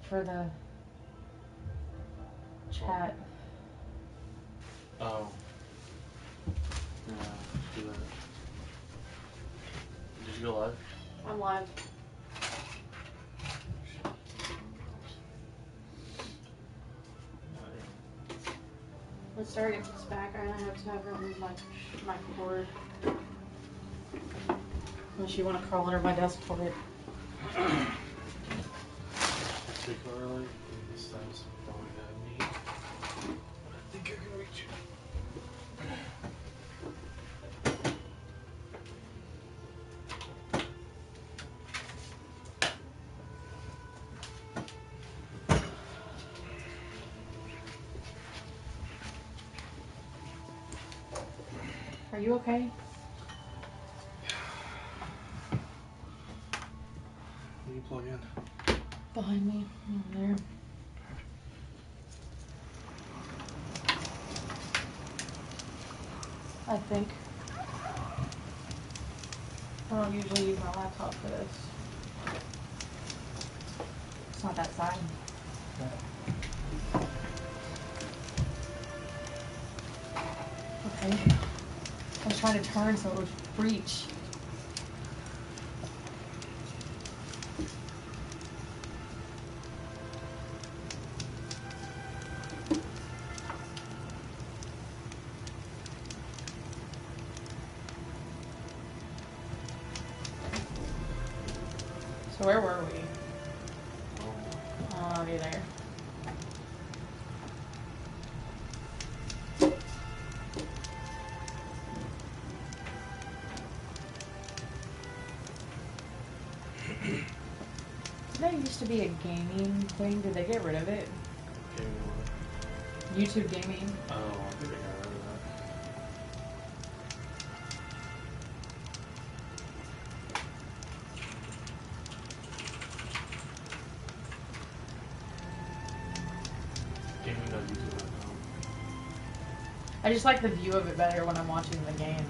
for the chat. Oh. Yeah, do that. Did you go live? I'm live. Let's start getting this back. I have to have her move my cord. Unless you want to crawl under my desk for it. Particularly, this time's probably gonna need. But I think I can reach it. Are you okay? Where you plug in? Behind me, over there. I think. I don't usually use my laptop for this. It's not that side. Okay. I was trying to turn so it would reach. So where were we? Oh, you're there. There used to be a gaming thing. Did they get rid of it? Gaming what? YouTube gaming. Oh, I think I got rid of that. Gaming.youtube.com. I just like the view of it better when I'm watching the game.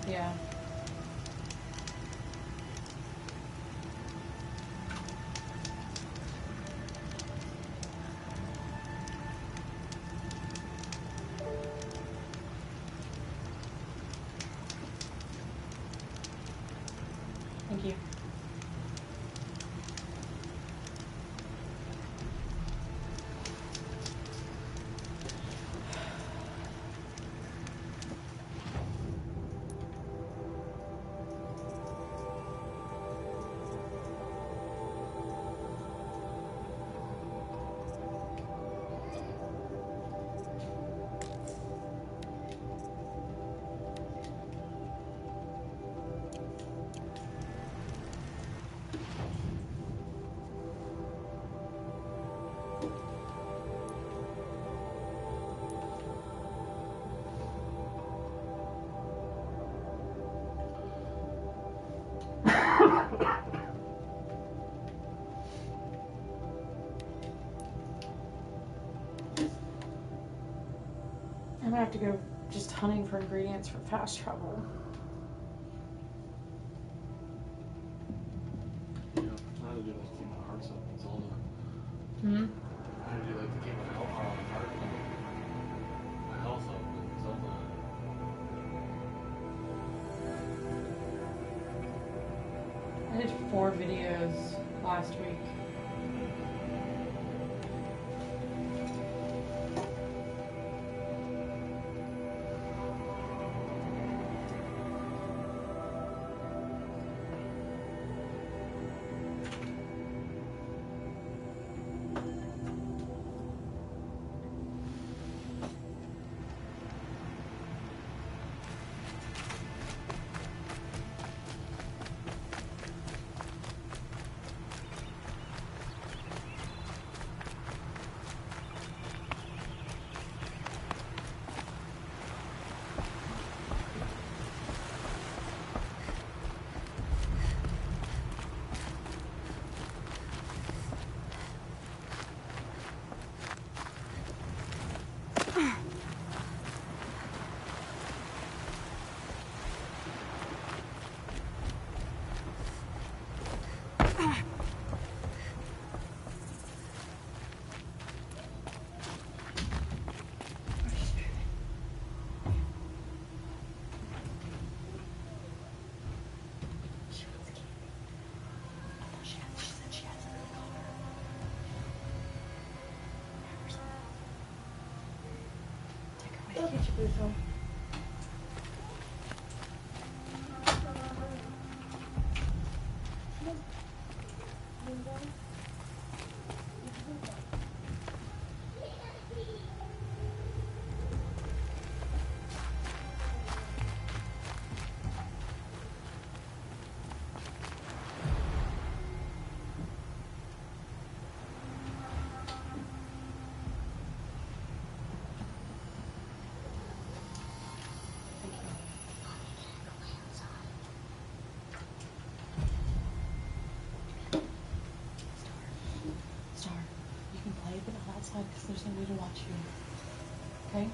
Yeah. Thank you. I'm gonna have to go just hunting for ingredients for fast travel. Yeah, I had to do that to keep my hearts up in Zelda. Hmm? I had to do that to keep my heart up my health up in Zelda. I did 4 videos last week. Get your boots on. Star, you can play, but not outside because there's nobody to watch you. Okay?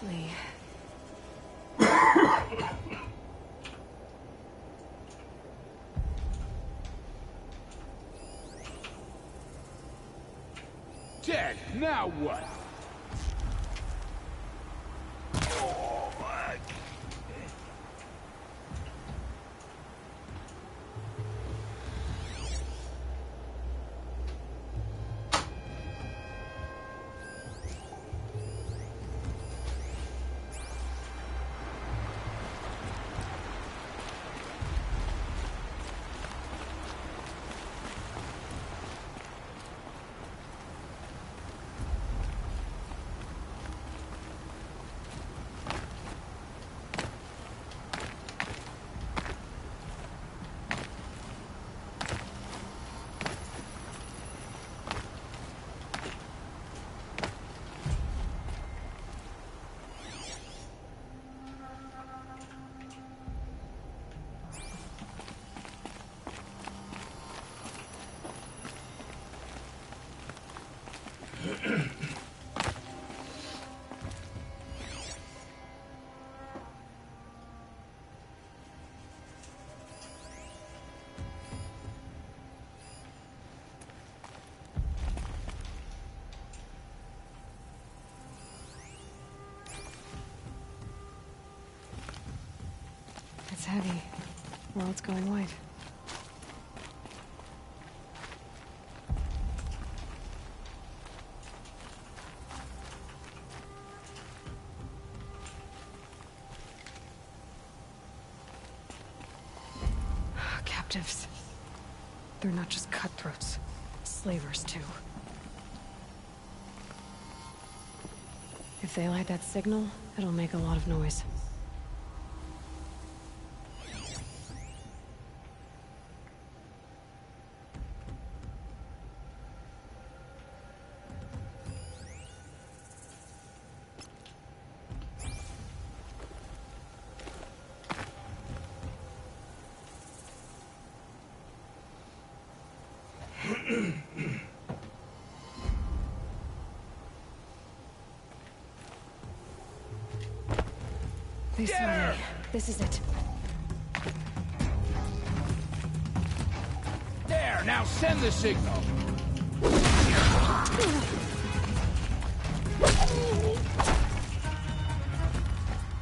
immediately. Dead, now what? It's heavy. World's going white. Captives. They're not just cutthroats. Slavers, too. If they light that signal, it'll make a lot of noise. They saw me. This is it. There, now send the signal.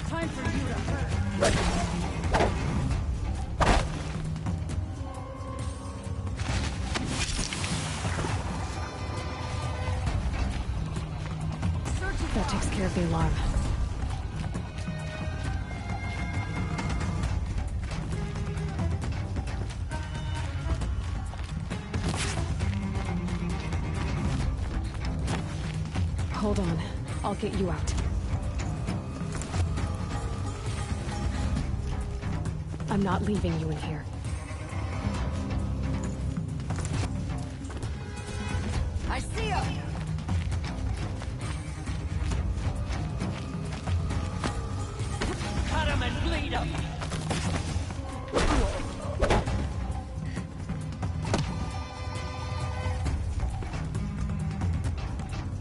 Time for you to hurt. That takes care of the alarm. Hold on. I'll get you out. I'm not leaving you in here. I see you! Cut him and bleed him!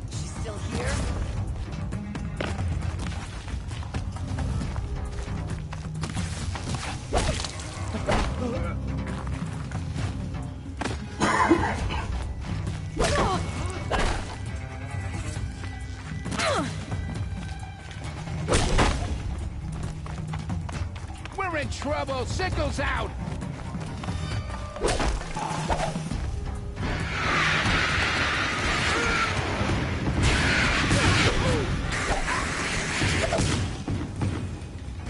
She's still here? We're in trouble! Signal's out!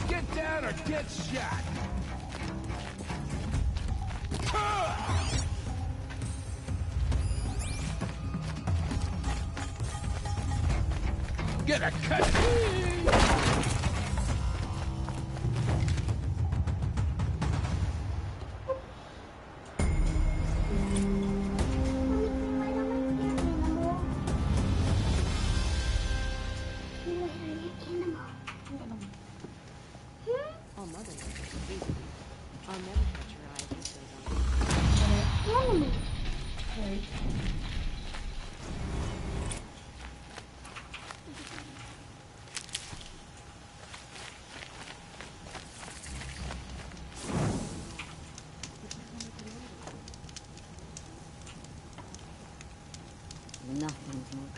Get down or get shot! Get a cut! Oh, mother. I'll never catch your eye if this goes on.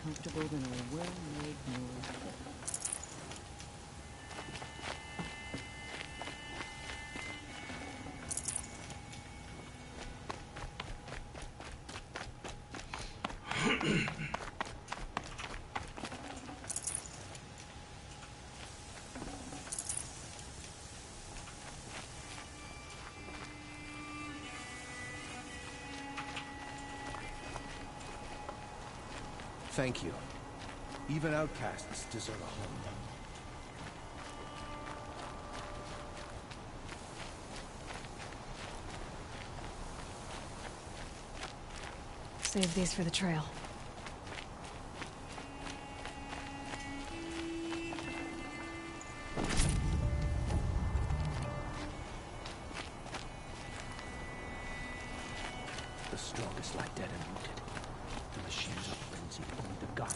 comfortable than a well-made meal. Thank you. Even outcasts deserve a home. Save these for the trail. The strongest lie dead and rooted. The machines are frenzied, only the god.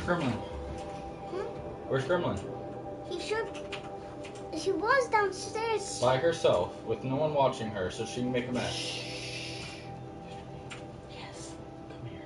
Gremlin? Where's Gremlin? She was downstairs. By herself, with no one watching her, so she can make a mess. Yes. Come here.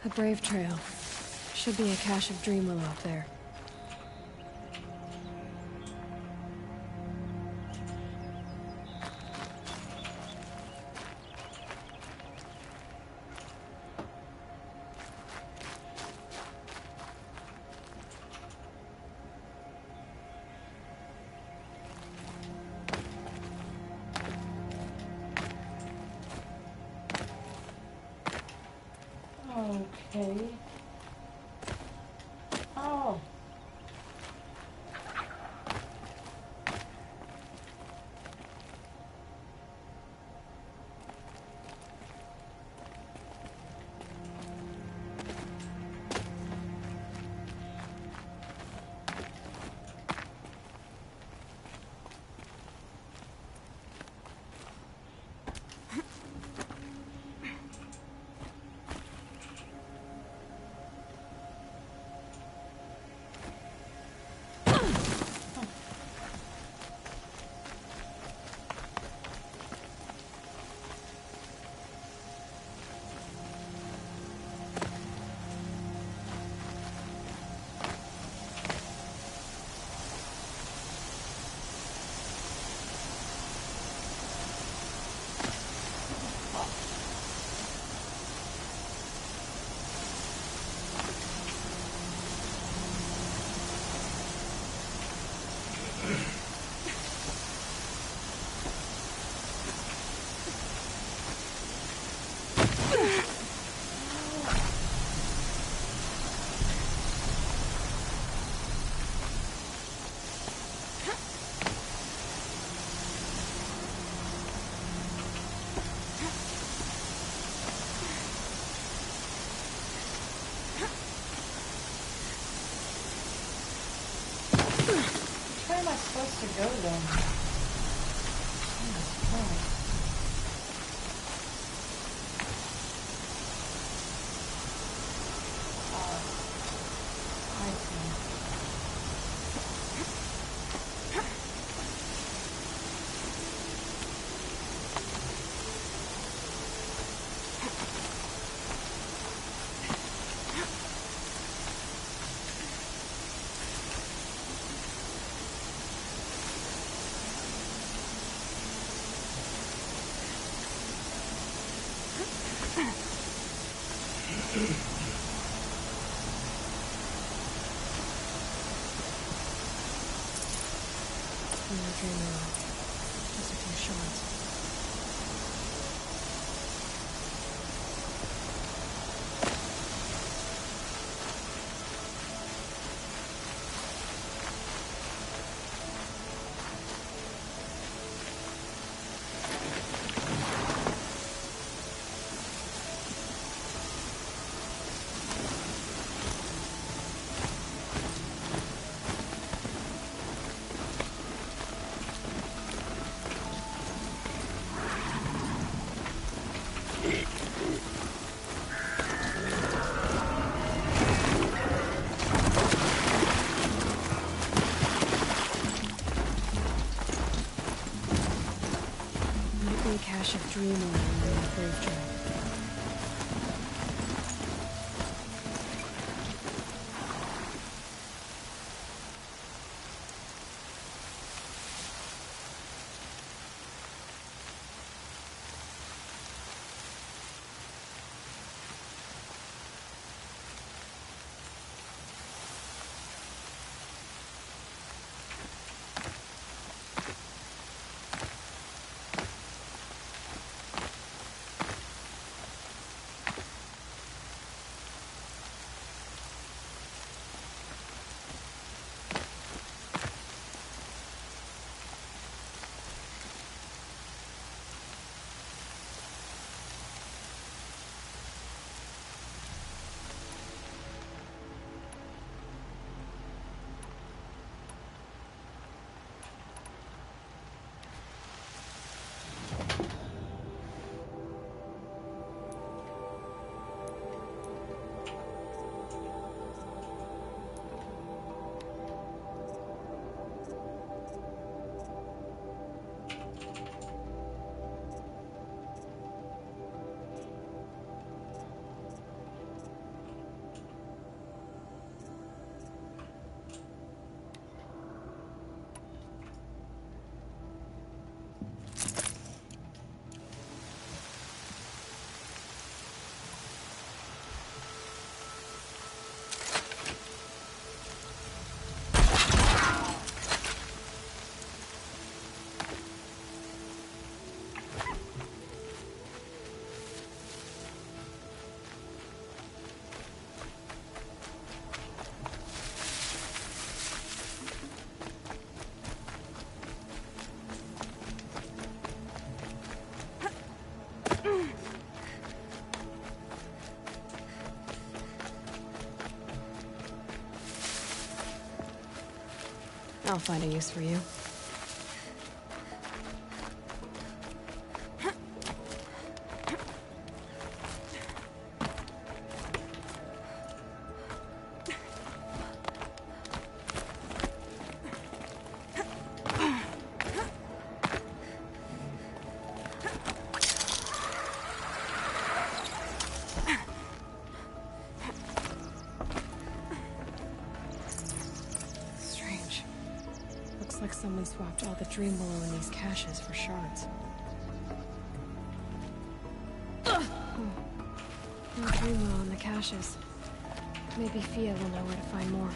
A brave trail. Should be a cache of dream willow up there. Okay. Oh. Where am I supposed to go then? I see. Just a few shots. A cache of dream around the brave trail. I'll find a use for you. Like someone swapped all the dream willow in these caches for shards. No dream willow in the caches. Maybe Fia will know where to find more.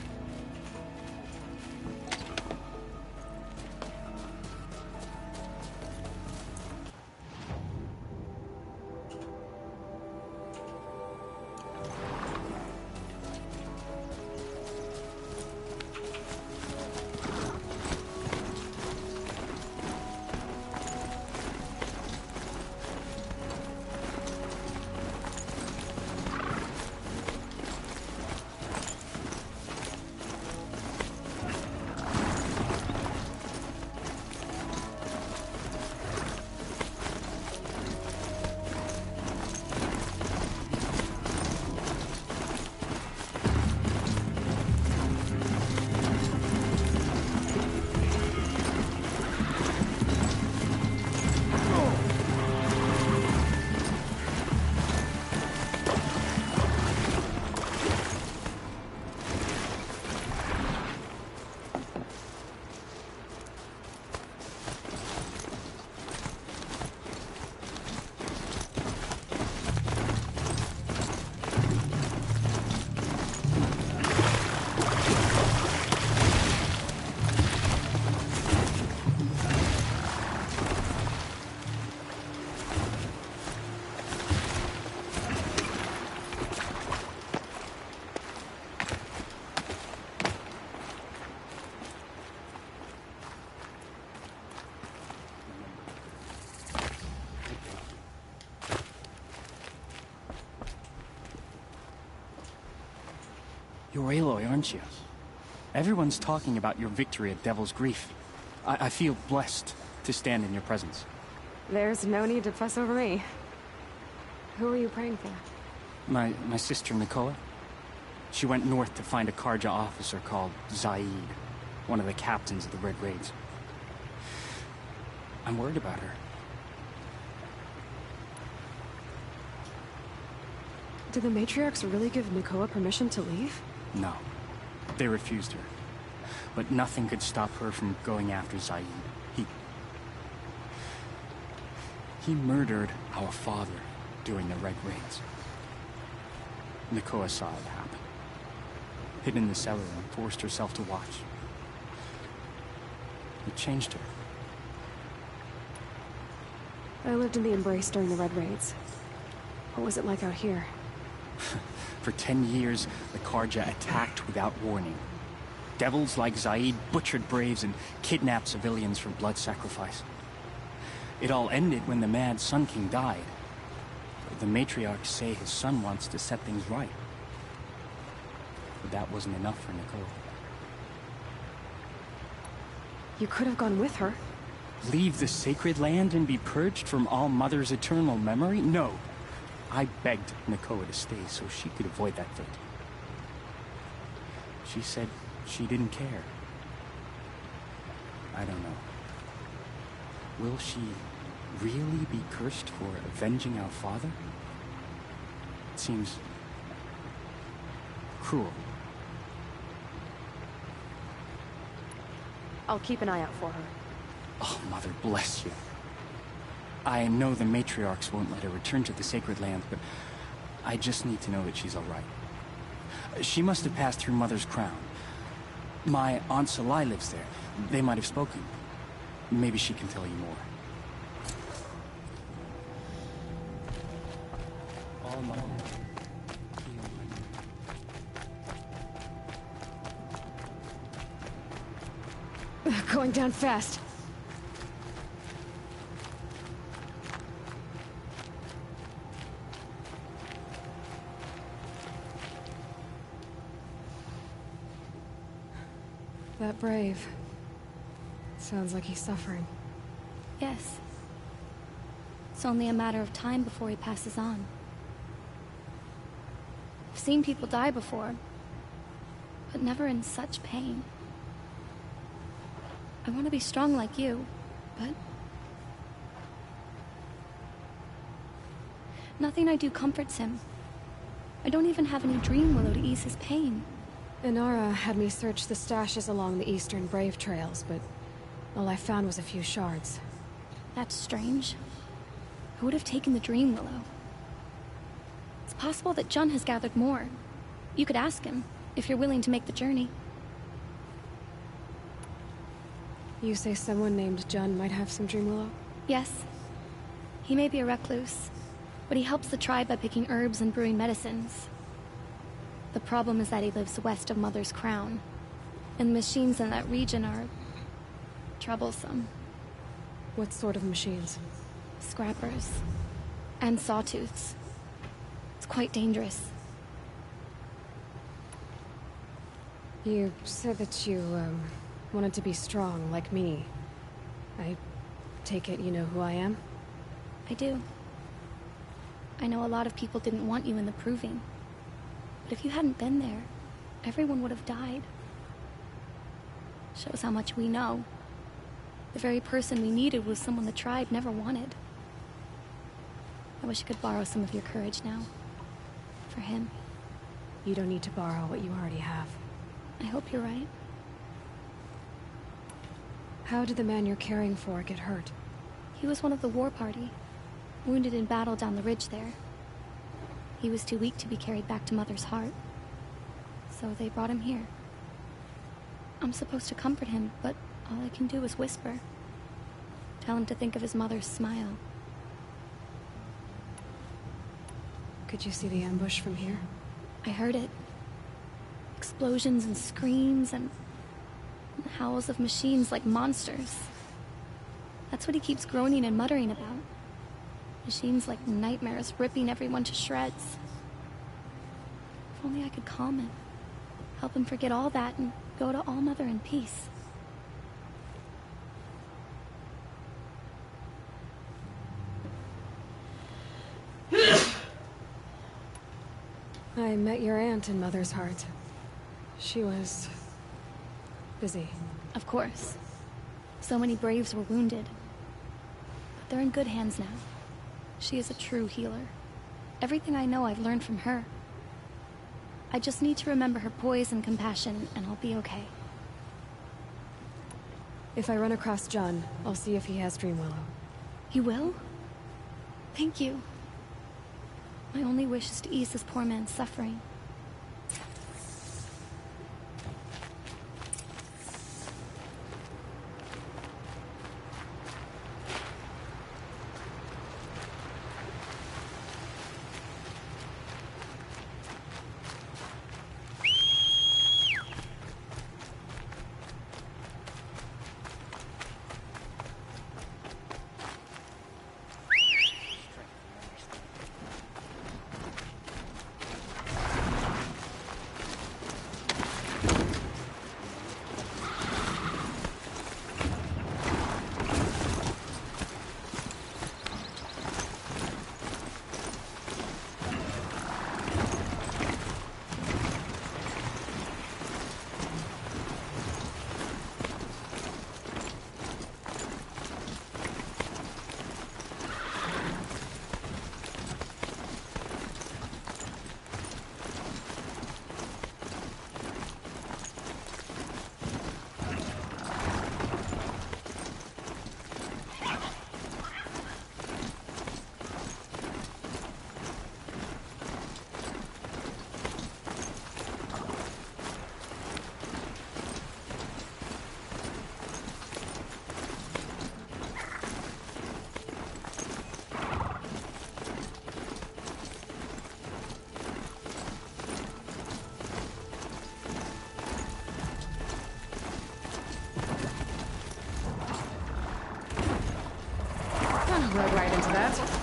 You're Aloy, aren't you? Everyone's talking about your victory at Devil's Grief. I feel blessed to stand in your presence. There's no need to fuss over me. Who are you praying for? My sister, Nakoa. She went north to find a Karja officer called Zaid, one of the captains of the Red Raids. I'm worried about her. Did the matriarchs really give Nakoa permission to leave? No. They refused her. But nothing could stop her from going after Zaid. He murdered our father during the Red Raids. Nakoa saw it happen. Hid in the cellar and forced herself to watch. It changed her. I lived in the Embrace during the Red Raids. What was it like out here? For 10 years, the Karja attacked without warning. Devils like Zaid butchered braves and kidnapped civilians for blood sacrifice. It all ended when the mad Sun King died. The matriarchs say his son wants to set things right. But that wasn't enough for Nakoa. You could have gone with her. Leave the sacred land and be purged from All Mother's eternal memory? No. I begged Nakoa to stay so she could avoid that fate. She said she didn't care. I don't know. Will she really be cursed for avenging our father? It seems cruel. I'll keep an eye out for her. Oh, Mother bless you. I know the matriarchs won't let her return to the sacred land, but I just need to know that she's all right. She must have passed through Mother's crown. My Aunt Salai lives there. They might have spoken. Maybe she can tell you more. All Mother. Going down fast. That brave. Sounds like he's suffering. Yes. It's only a matter of time before he passes on. I've seen people die before, but never in such pain. I want to be strong like you, but nothing I do comforts him. I don't even have any dream willow to ease his pain. Inara had me search the stashes along the eastern Brave trails, but all I found was a few shards. That's strange. Who would have taken the dream willow? It's possible that Jun has gathered more. You could ask him, if you're willing to make the journey. You say someone named Jun might have some dream willow? Yes. He may be a recluse, but he helps the tribe by picking herbs and brewing medicines. The problem is that he lives west of Mother's Crown, and the machines in that region are troublesome. What sort of machines? Scrappers. And sawtooths. It's quite dangerous. You said that you, wanted to be strong, like me. I take it you know who I am? I do. I know a lot of people didn't want you in the Proving. But if you hadn't been there, everyone would have died. Shows how much we know. The very person we needed was someone the tribe never wanted. I wish I could borrow some of your courage now. For him. You don't need to borrow what you already have. I hope you're right. How did the man you're caring for get hurt? He was one of the war party. Wounded in battle down the ridge there. He was too weak to be carried back to Mother's heart. So they brought him here. I'm supposed to comfort him, but all I can do is whisper. Tell him to think of his mother's smile. Could you see the ambush from here? I heard it. Explosions and screams and howls of machines like monsters. That's what he keeps groaning and muttering about. Machines like nightmares ripping everyone to shreds. If only I could calm him. Help him forget all that and go to All Mother in peace. I met your aunt in Mother's Heart. She was... busy. Of course. So many Braves were wounded. But they're in good hands now. She is a true healer. Everything I know I've learned from her. I just need to remember her poise and compassion, and I'll be okay. If I run across John, I'll see if he has Dreamwillow. You will? Thank you. My only wish is to ease this poor man's suffering. Rode right into that.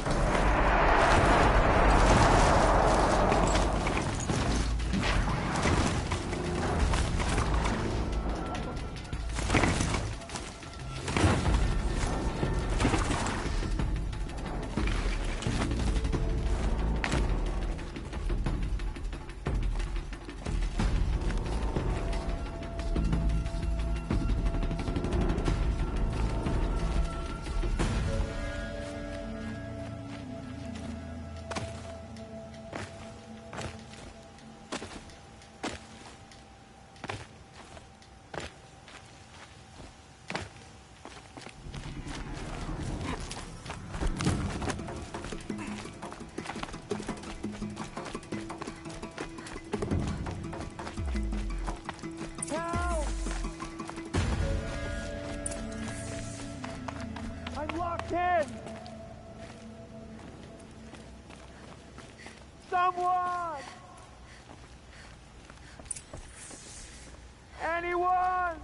Someone! Anyone!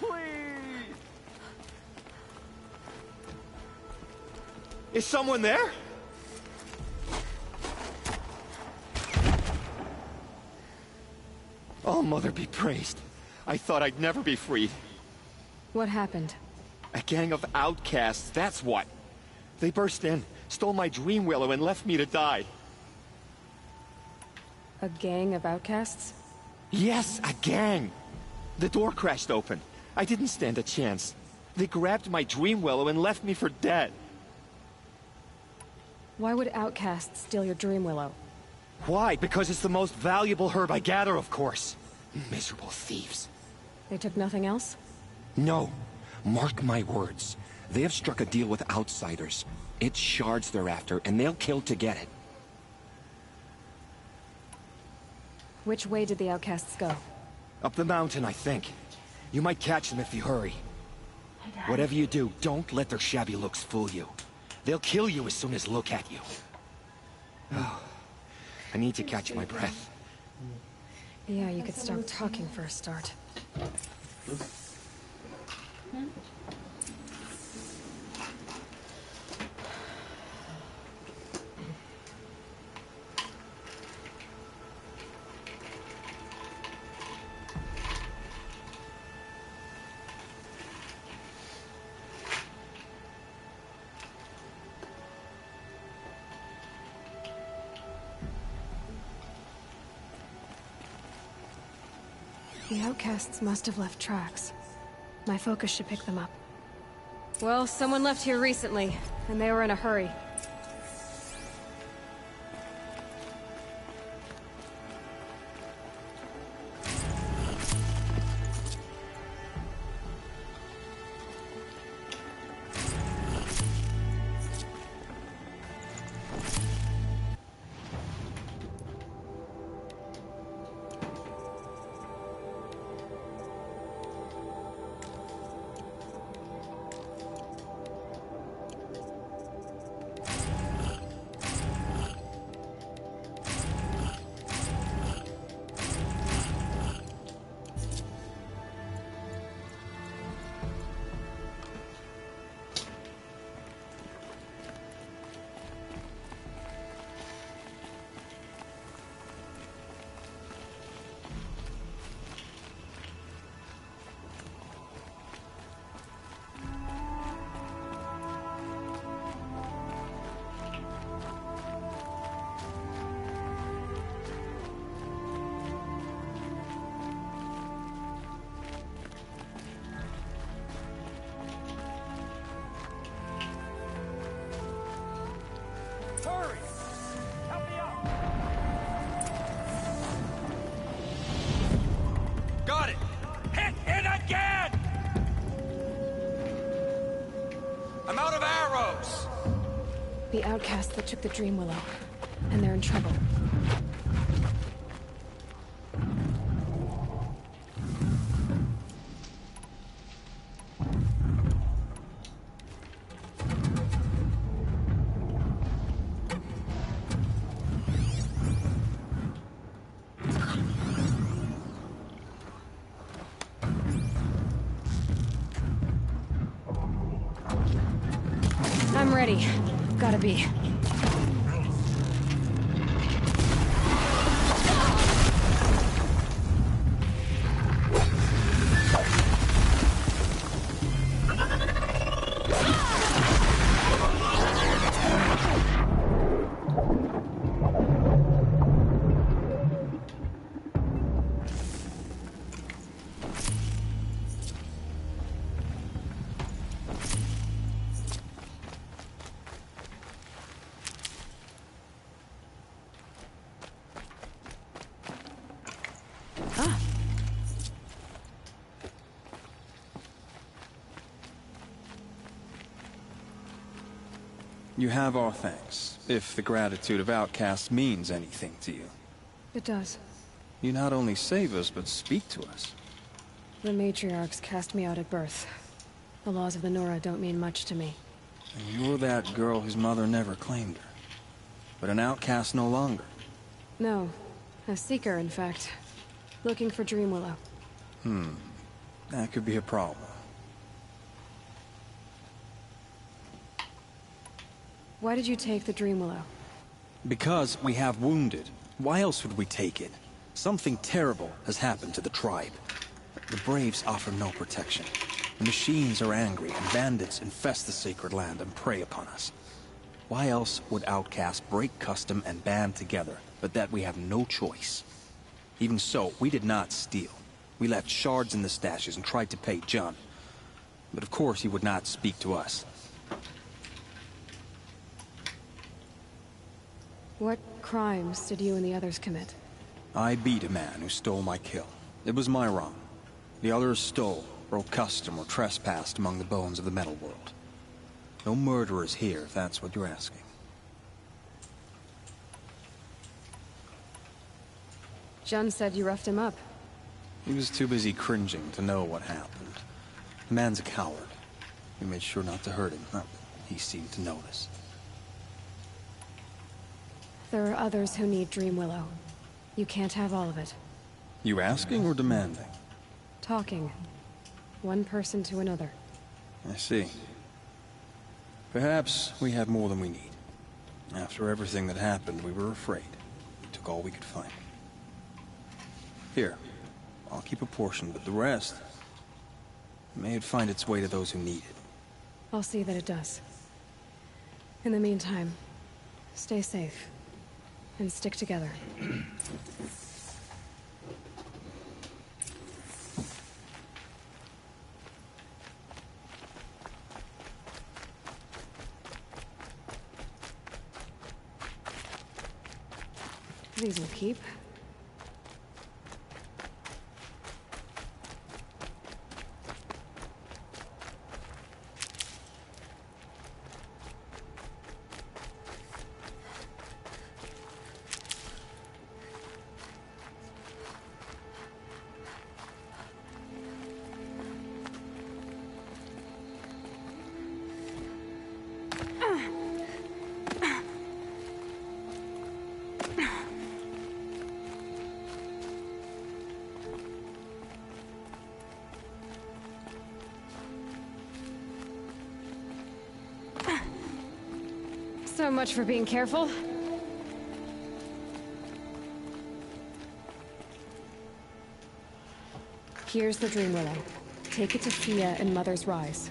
Please! Is someone there? Oh, Mother be praised. I thought I'd never be freed. What happened? A gang of outcasts, that's what. They burst in, stole my Dreamwillow, and left me to die. A gang of outcasts? Yes, a gang. The door crashed open. I didn't stand a chance. They grabbed my Dreamwillow and left me for dead. Why would outcasts steal your Dreamwillow? Why? Because it's the most valuable herb I gather, of course. Miserable thieves. They took nothing else? No. Mark my words. They have struck a deal with outsiders. It's shards they're after, and they'll kill to get it. Which way did the outcasts go? Up the mountain, I think. You might catch them if you hurry. Whatever you do, don't let their shabby looks fool you. They'll kill you as soon as look at you. Oh, I need to catch my breath. Yeah, you could stop talking for a start. The outcasts must have left tracks. My focus should pick them up. Well, someone left here recently, and they were in a hurry. Hurry! Help me out! Got it! Hit it again! I'm out of arrows! The outcasts that took the Dream Willow. And they're in trouble. I'm ready. Gotta be. You have our thanks, if the gratitude of outcasts means anything to you. It does. You not only save us, but speak to us. The matriarchs cast me out at birth. The laws of the Nora don't mean much to me. And you're that girl whose mother never claimed her. But an outcast no longer. No. A seeker, in fact. Looking for Dream Willow. That could be a problem. Why did you take the Dream Willow? Because we have wounded. Why else would we take it? Something terrible has happened to the tribe. The Braves offer no protection. The machines are angry, and bandits infest the sacred land and prey upon us. Why else would outcasts break custom and band together, but that we have no choice? Even so, we did not steal. We left shards in the stashes and tried to pay John. But of course he would not speak to us. What crimes did you and the others commit? I beat a man who stole my kill. It was my wrong. The others stole, broke custom, or trespassed among the bones of the metal world. No murderers here, if that's what you're asking. Jun said you roughed him up. He was too busy cringing to know what happened. The man's a coward. We made sure not to hurt him. He seemed to notice. There are others who need Dream Willow. You can't have all of it. You asking or demanding? Talking. One person to another. I see. Perhaps we have more than we need. After everything that happened, we were afraid. We took all we could find. Here, I'll keep a portion, but the rest... may it find its way to those who need it. I'll see that it does. In the meantime, stay safe. And stick together. These will keep. So much for being careful. Here's the Dream Willow. Take it to Fia and Mother's Rise.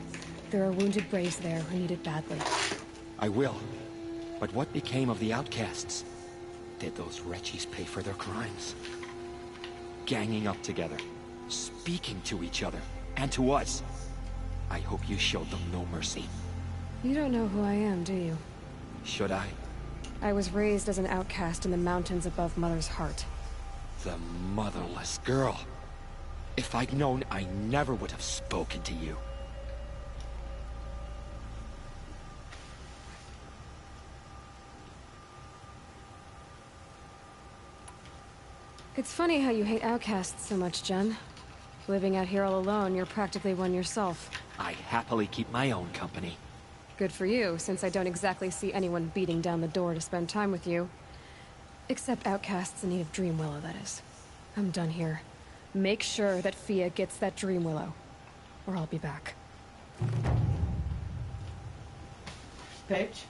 There are wounded braves there who need it badly. I will. But what became of the outcasts? Did those wretches pay for their crimes? Ganging up together, speaking to each other, and to us. I hope you showed them no mercy. You don't know who I am, do you? Should I? I was raised as an outcast in the mountains above Mother's Heart. The motherless girl. If I'd known, I never would have spoken to you. It's funny how you hate outcasts so much, Jen. Living out here all alone, you're practically one yourself. I happily keep my own company. Good for you, since I don't exactly see anyone beating down the door to spend time with you. Except outcasts in need of Dream Willow, that is. I'm done here. Make sure that Fia gets that Dream Willow, or I'll be back. Bitch.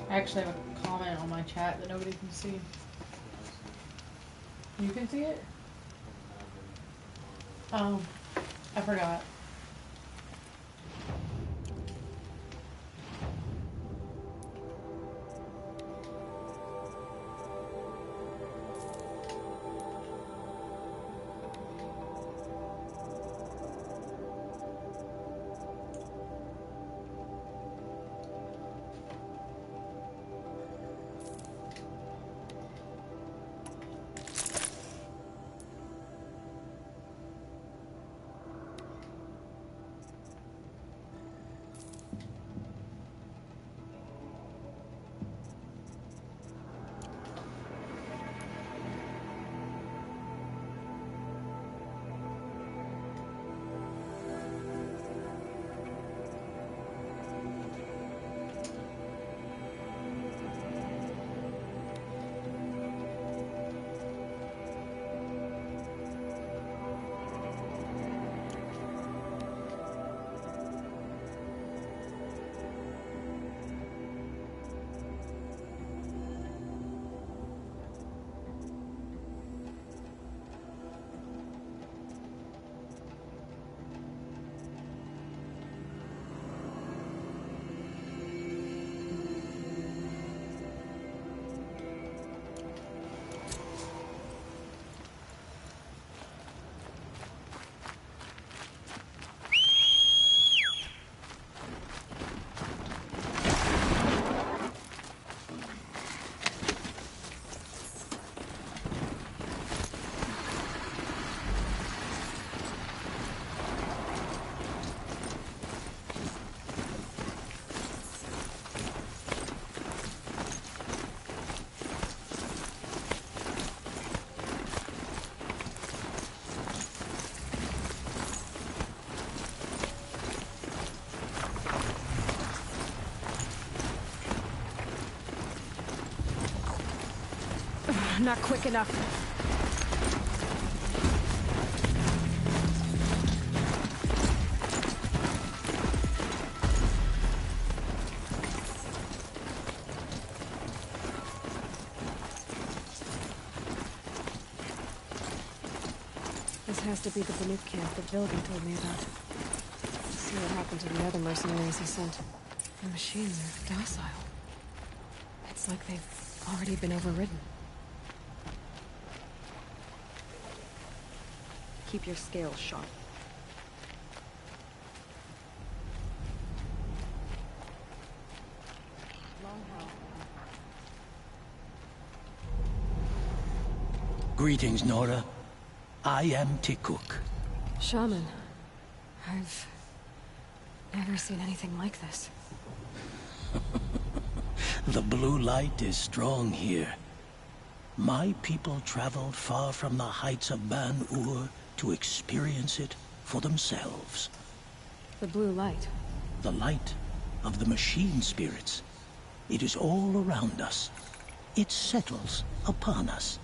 I actually have a comment on my chat that nobody can see. You can see it? Oh, I forgot. I'm not quick enough. This has to be the Banuk camp that Vilgan told me about. Let's see what happened to the other mercenaries he sent. The machines are docile. It's like they've already been overridden. Keep your scales sharp. Greetings, Nora. I am Tikuk. Shaman, I've never seen anything like this. The blue light is strong here. My people traveled far from the heights of Ban-Ur to experience it for themselves. The blue light? The light of the machine spirits. It is all around us. It settles upon us.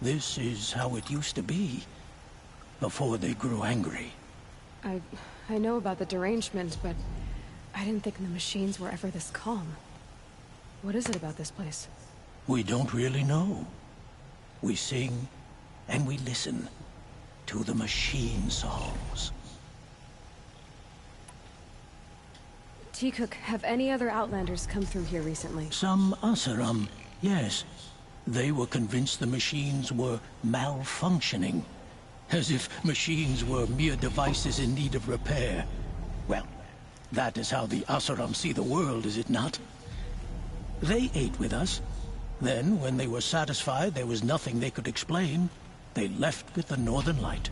This is how it used to be, before they grew angry. I know about the derangement, but I didn't think the machines were ever this calm. What is it about this place? We don't really know. We sing and we listen to the machine songs. Tikuk, have any other Outlanders come through here recently? Some Asaram, yes. They were convinced the machines were malfunctioning. As if machines were mere devices in need of repair. Well, that is how the Asaram see the world, is it not? They ate with us. Then, when they were satisfied there was nothing they could explain, they left with the Northern Light.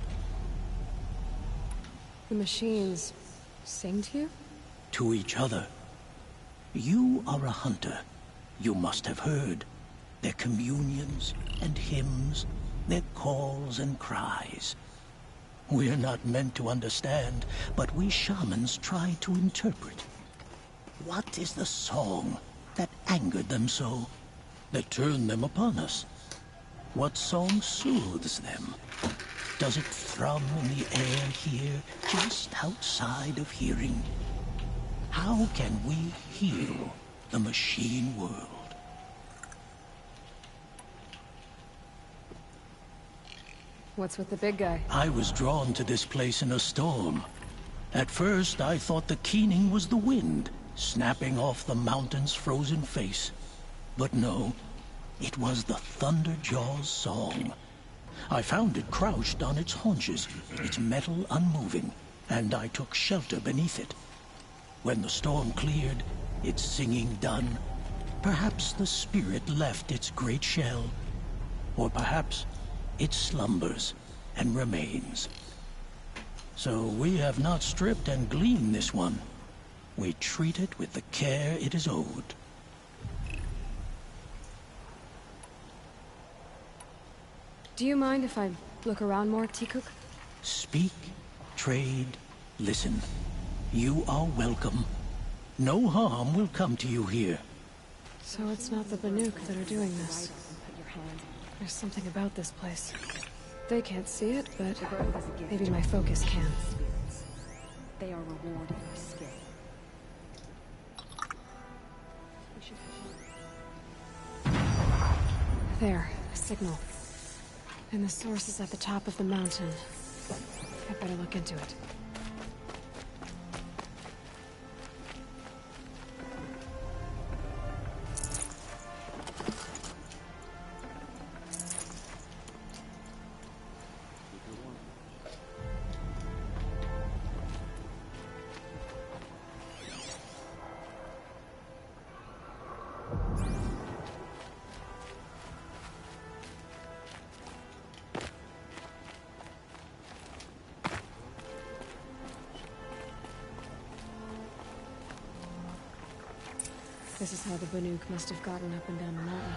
The machines sing to you? To each other. You are a hunter. You must have heard their communions and hymns, their calls and cries. We're not meant to understand, but we shamans try to interpret. What is the song that angered them so, that turned them upon us? What song soothes them? Does it thrum in the air here, just outside of hearing? How can we heal the machine world? What's with the big guy? I was drawn to this place in a storm. At first, I thought the keening was the wind, snapping off the mountain's frozen face. But no, it was the Thunderjaw's song. I found it crouched on its haunches, its metal unmoving, and I took shelter beneath it. When the storm cleared, its singing done, perhaps the spirit left its great shell, or perhaps it slumbers and remains. So we have not stripped and gleaned this one. We treat it with the care it is owed. Do you mind if I look around more, Tikuk? Speak, trade, listen. You are welcome. No harm will come to you here. So it's not the Banuk that are doing this. There's something about this place. They can't see it, but maybe my focus can. They are rewarding our skill. There, a signal. And the source is at the top of the mountain. I better look into it. This is how the Banuk must have gotten up and down the mountain.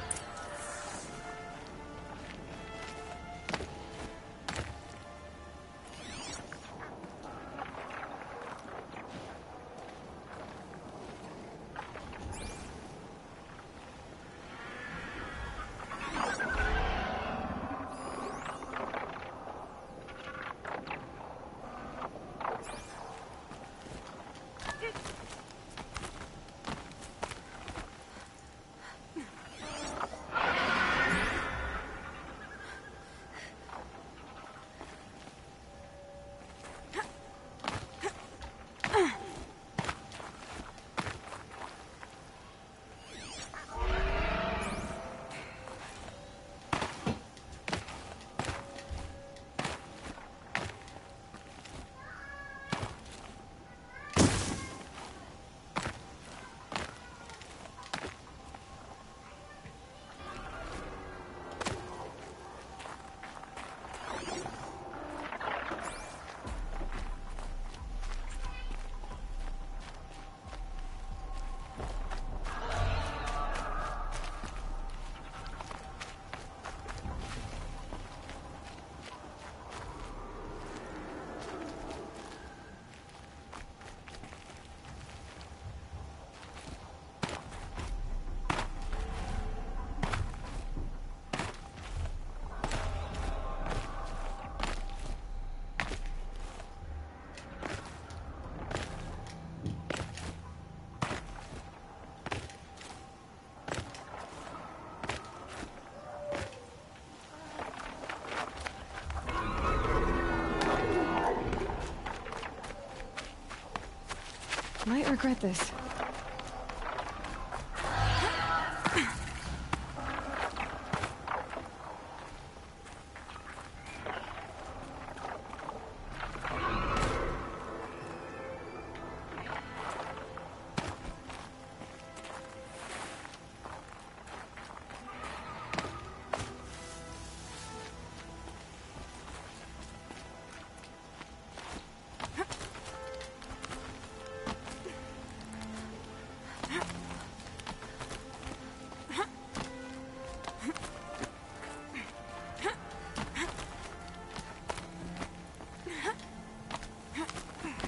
Might regret this.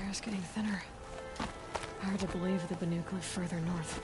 Air's getting thinner. Hard to believe the Banuk live further north.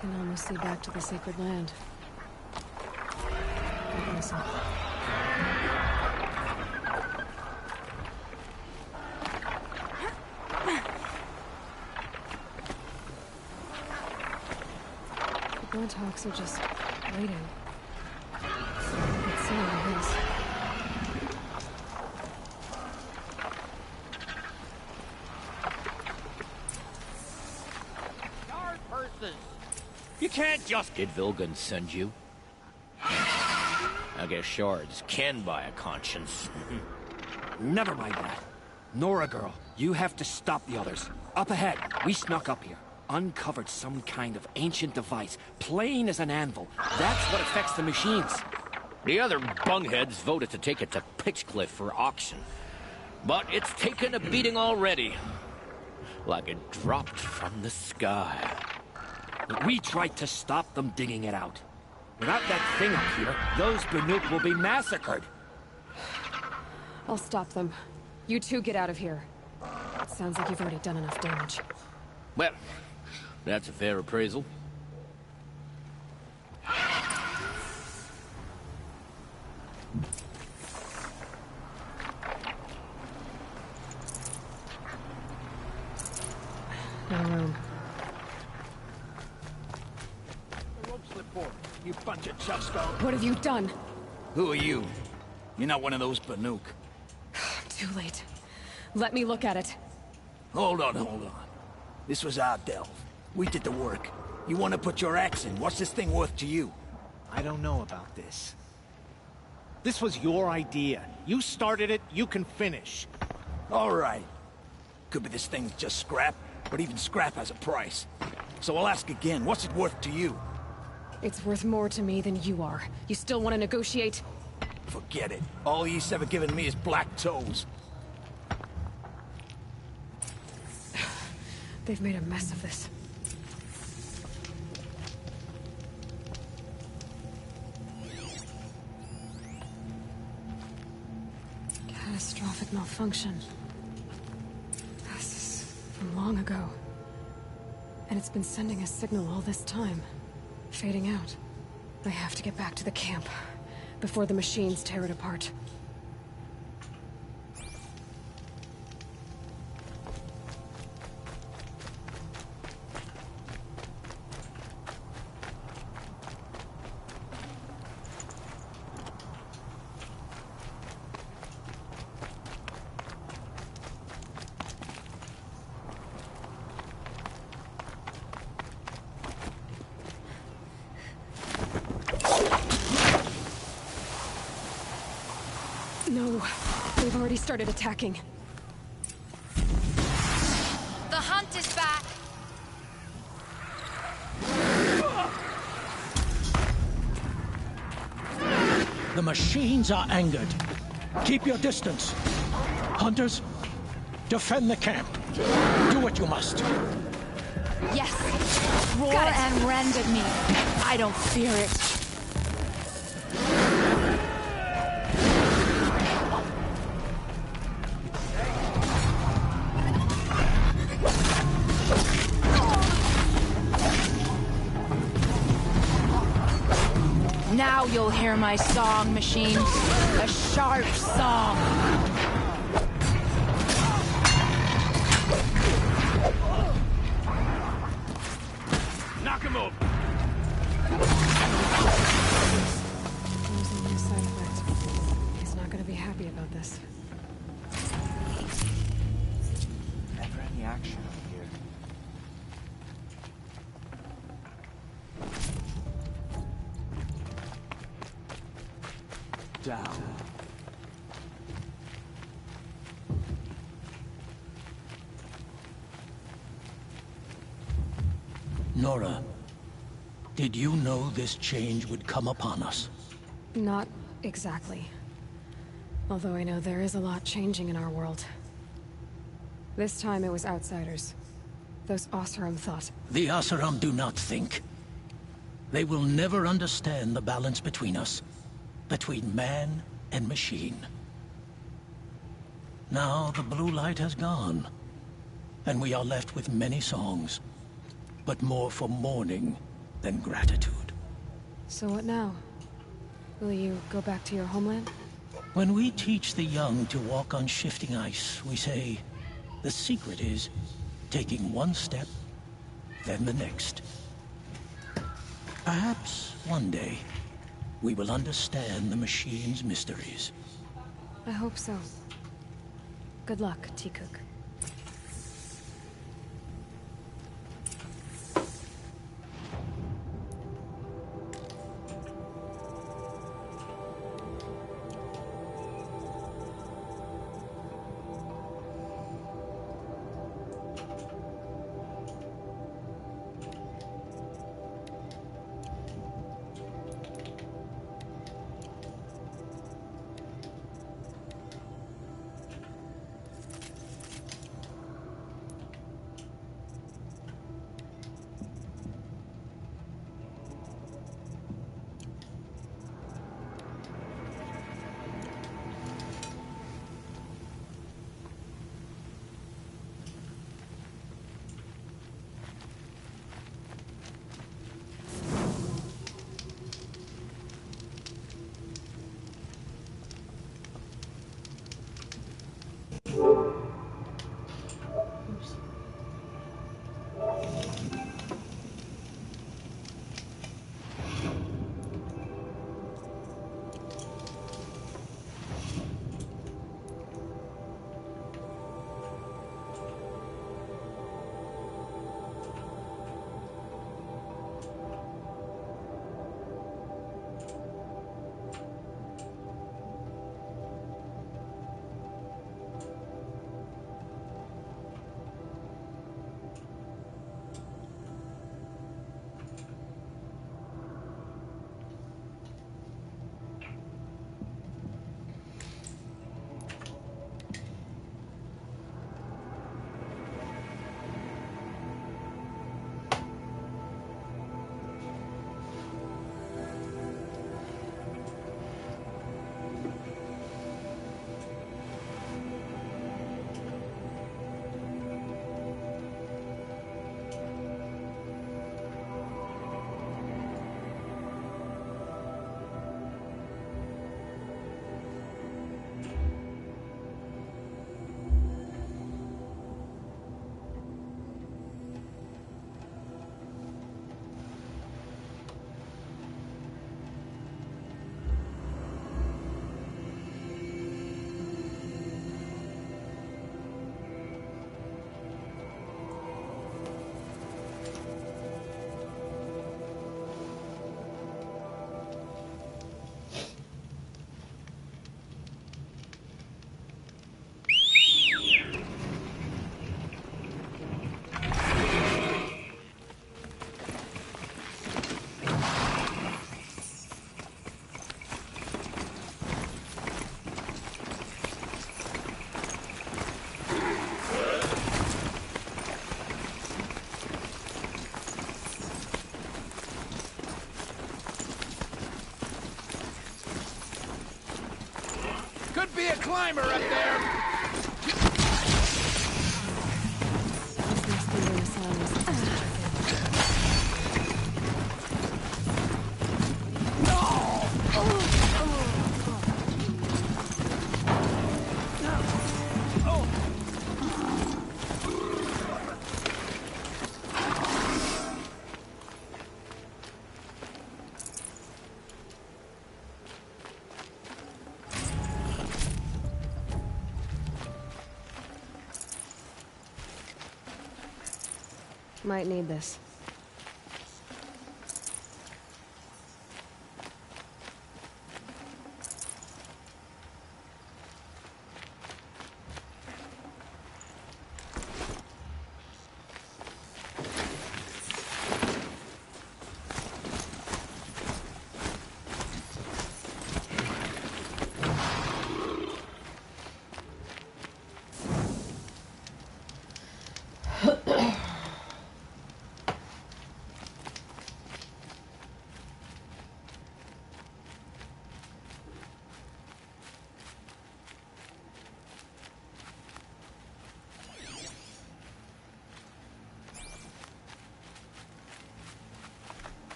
Can almost see back to the sacred land. Listen. The Bloodhawks are just waiting. Let's see what it is. You can't just... Did Vilgan send you? I guess shards can buy a conscience. Never mind that. Nora girl, you have to stop the others. Up ahead, we snuck up here. Uncovered some kind of ancient device, plain as an anvil. That's what affects the machines. The other bungheads voted to take it to Pitchcliff for auction. But it's taken a beating already. Like it dropped from the sky. We tried to stop them digging it out. Without that thing up here, those Banuk will be massacred. I'll stop them. You two get out of here. It sounds like you've already done enough damage. Well, that's a fair appraisal. No room. You bunch of chubskull. What have you done? Who are you? You're not one of those Banuk. Too late. Let me look at it. Hold on. This was our delve. We did the work. You want to put your axe in? What's this thing worth to you? I don't know about this. This was your idea. You started it, you can finish. All right. Could be this thing's just scrap, but even scrap has a price. So I'll ask again, what's it worth to you? It's worth more to me than you are. You still want to negotiate? Forget it. All he's ever given me is black toes. They've made a mess of this. Catastrophic malfunction. This is from long ago. And it's been sending a signal all this time. Fading out. I have to get back to the camp before the machines tear it apart. No, they've already started attacking. The hunt is back! The machines are angered. Keep your distance. Hunters, defend the camp. Do what you must. Yes! Roar and rend at me. I don't fear it. Now you'll hear my song, machine. A sharp song. Knock him over. There's a new side effect. He's not gonna be happy about this. Never any action up here. Down. Nora, did you know this change would come upon us? Not exactly. Although I know there is a lot changing in our world. This time it was outsiders. Those Oseram thought. The Oseram do not think. They will never understand the balance between us. Between man and machine. Now the blue light has gone. And we are left with many songs. But more for mourning than gratitude. So what now? Will you go back to your homeland? When we teach the young to walk on shifting ice, we say, the secret is taking one step, then the next. Perhaps one day, we will understand the machine's mysteries. I hope so. Good luck, T-Cook. Could be a climber up there. Might need this.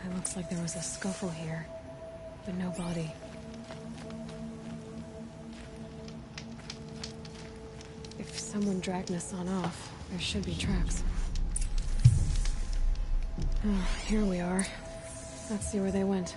It looks like there was a scuffle here, but no body. If someone dragged Nassan off, there should be tracks. Oh, here we are. Let's see where they went.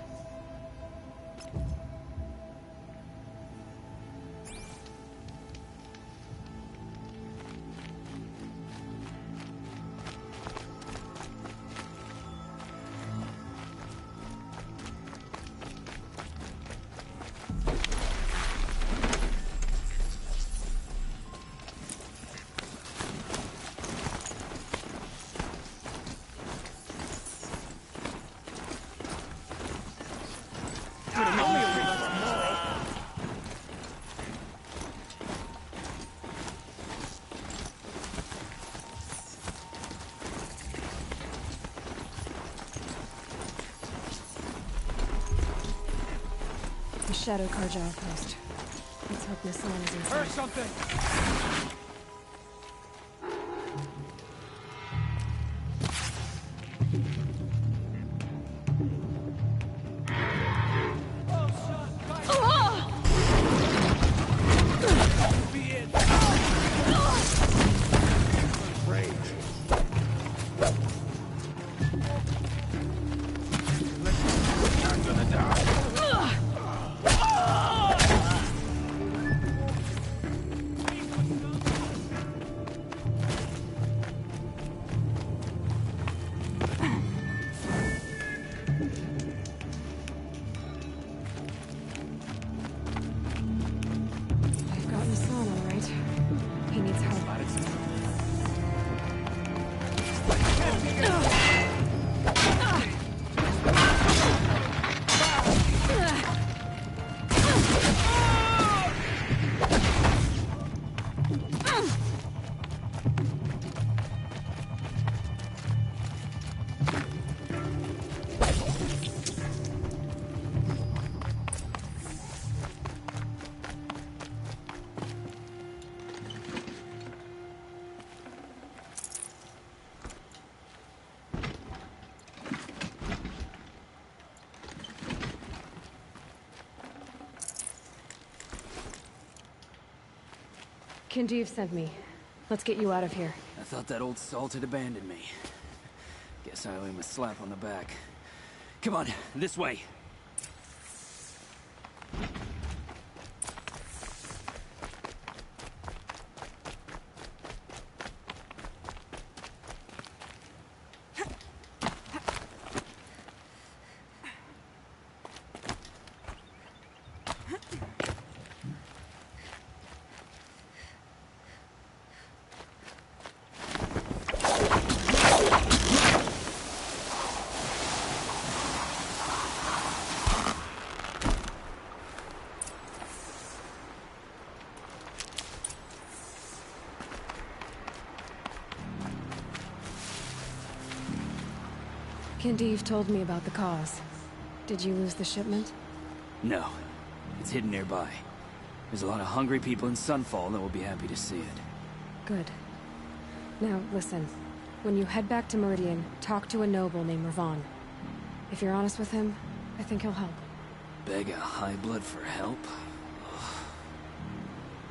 The Shadow Karja outpost. Let's hope Nassan is inside. Heard something! Kindev sent me. Let's get you out of here. I thought that old salt had abandoned me. Guess I owe him a slap on the back. Come on, this way. Kindev told me about the cause. Did you lose the shipment? No. It's hidden nearby. There's a lot of hungry people in Sunfall that will be happy to see it. Good. Now, listen. When you head back to Meridian, talk to a noble named Ravan. If you're honest with him, I think he'll help. Beg a high blood for help?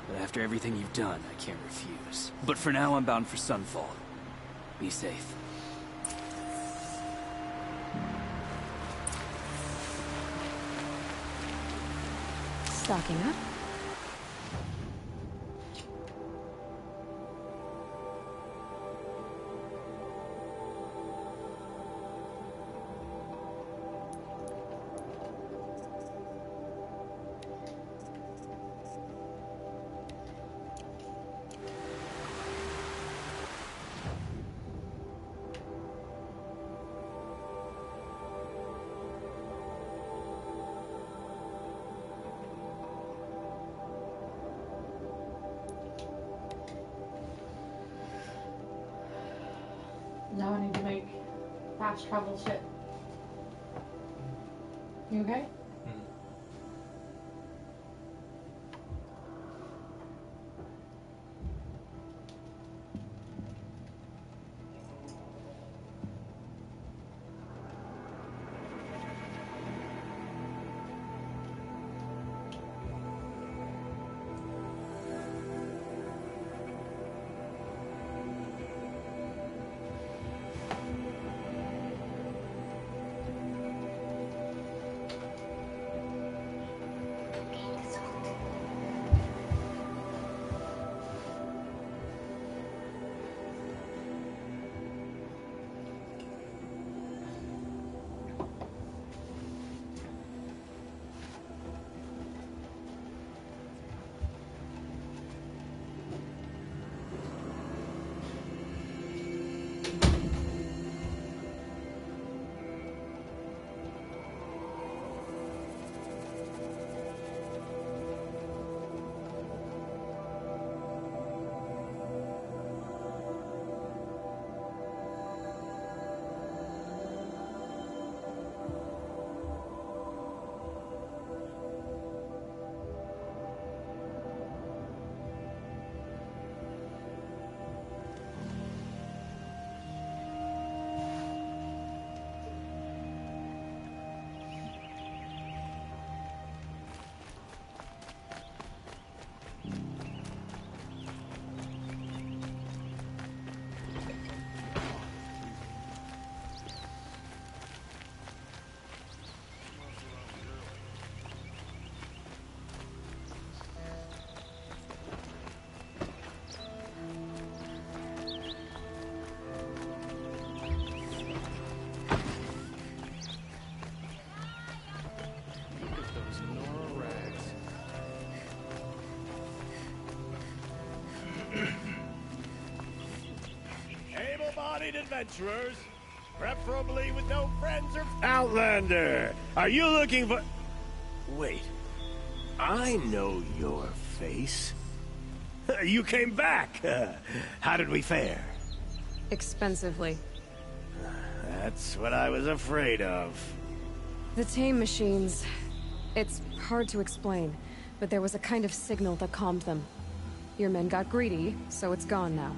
But after everything you've done, I can't refuse. But for now, I'm bound for Sunfall. Be safe. Stocking up. Now I need to make fast travel shit. You okay? Able-bodied adventurers, preferably with no friends or... Outlander, are you looking for... Wait, I know your face. You came back. How did we fare? Expensively. That's what I was afraid of. The tame machines... It's hard to explain, but there was a kind of signal that calmed them. Your men got greedy, so it's gone now.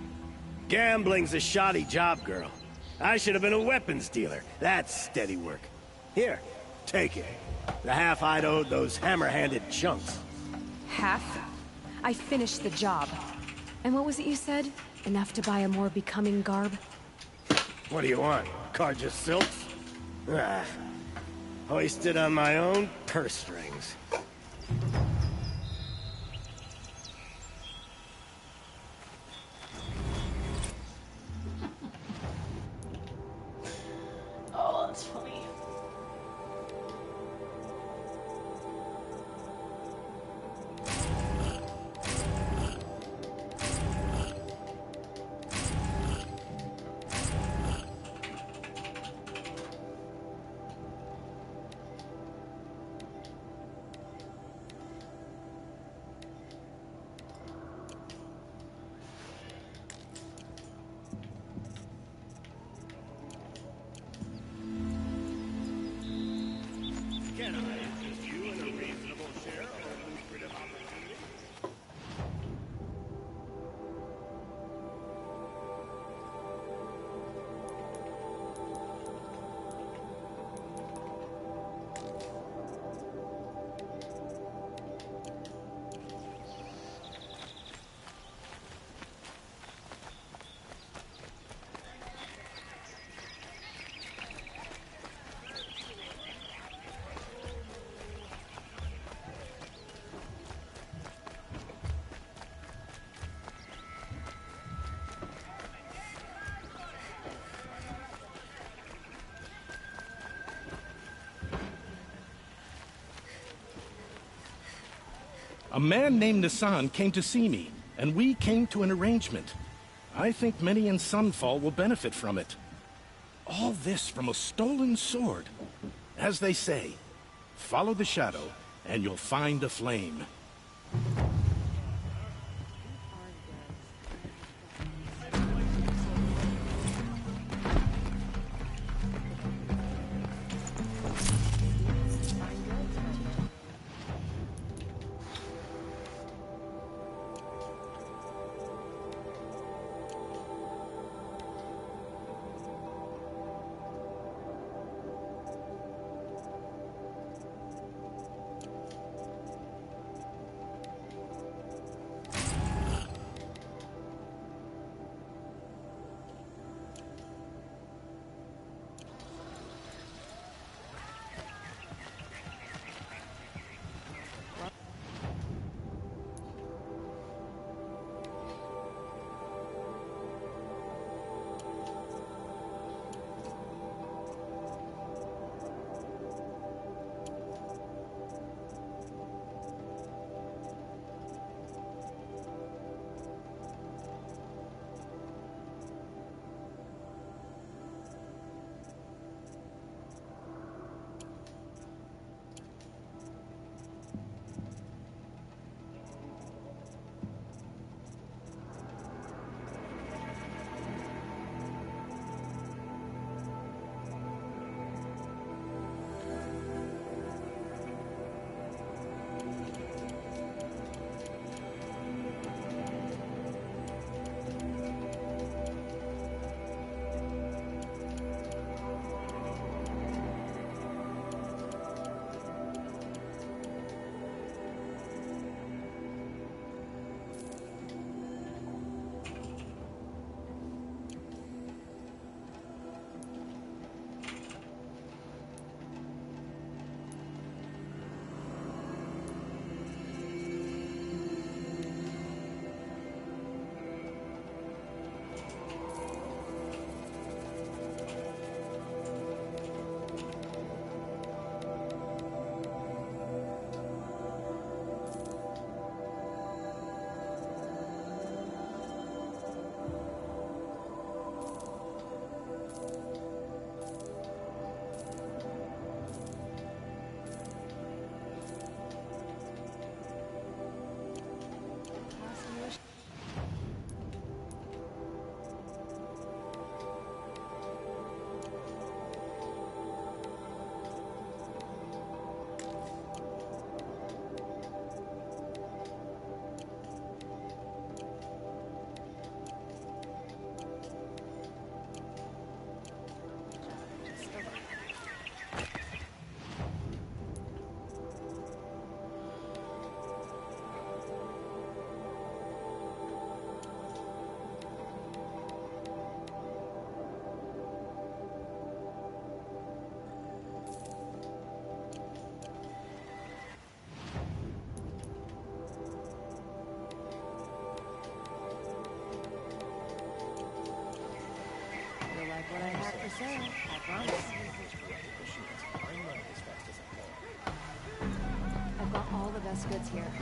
Gambling's a shoddy job, girl. I should have been a weapons dealer. That's steady work. Here, take it. The half I'd owed those hammer-handed chunks. Half? I finished the job. And what was it you said? Enough to buy a more becoming garb? What do you want? Carja silks? Ah, hoisted on my own purse strings. Oh, that's funny. A man named Nissan came to see me, and we came to an arrangement. I think many in Sunfall will benefit from it. All this from a stolen sword. As they say, follow the shadow, and you'll find a flame. What I have for sale, I promise. I've got all the best goods here.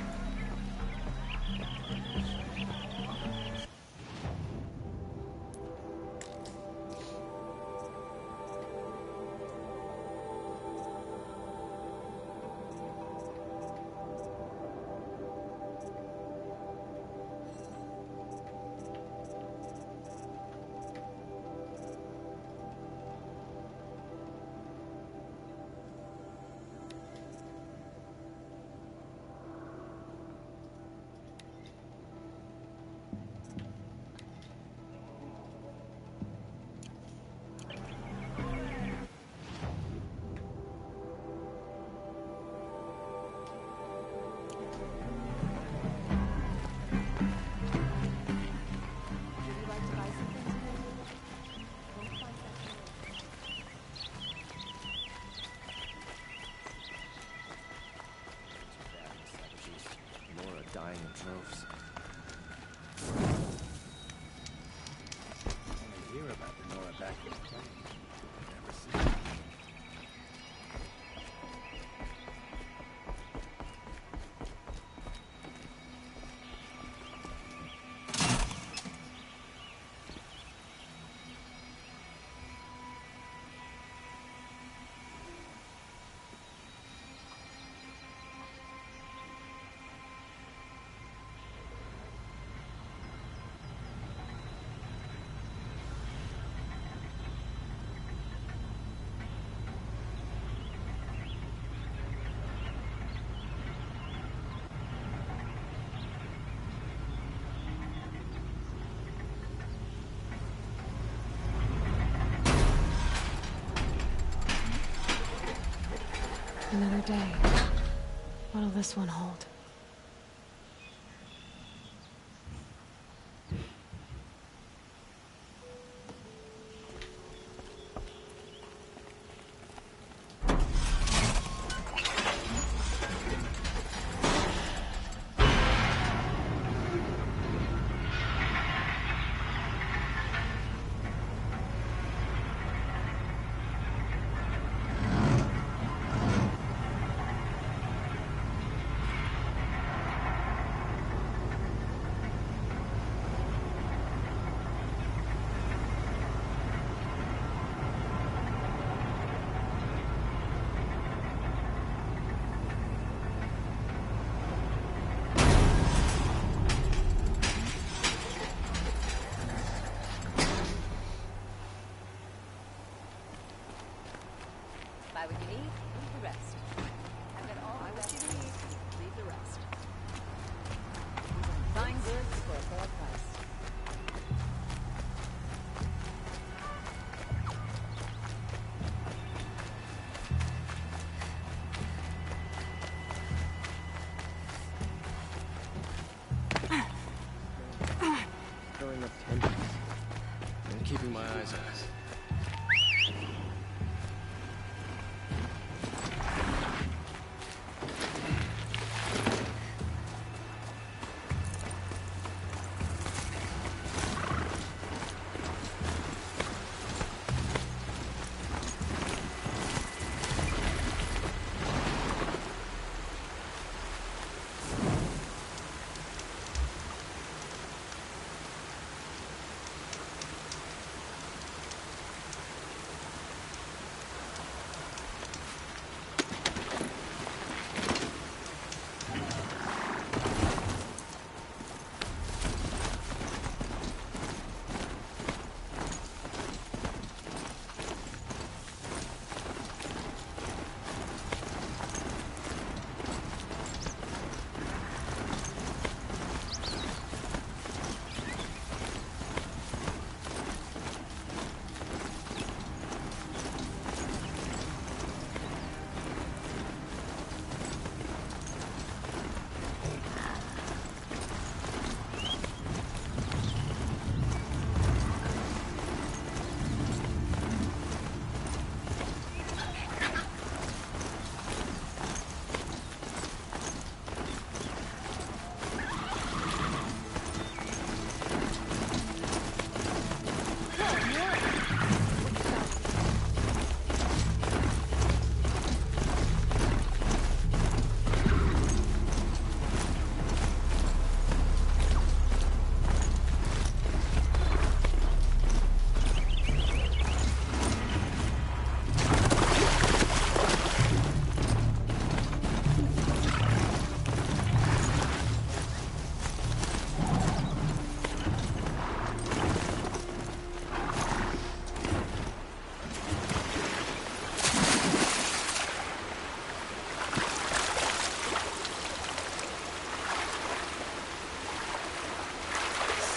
Another day. What'll this one hold? Buy what you need, leave the rest. I've got all buy what you need, leave the rest. Fine goods for a fair price. Filling up tendons. And keeping my eyes on us.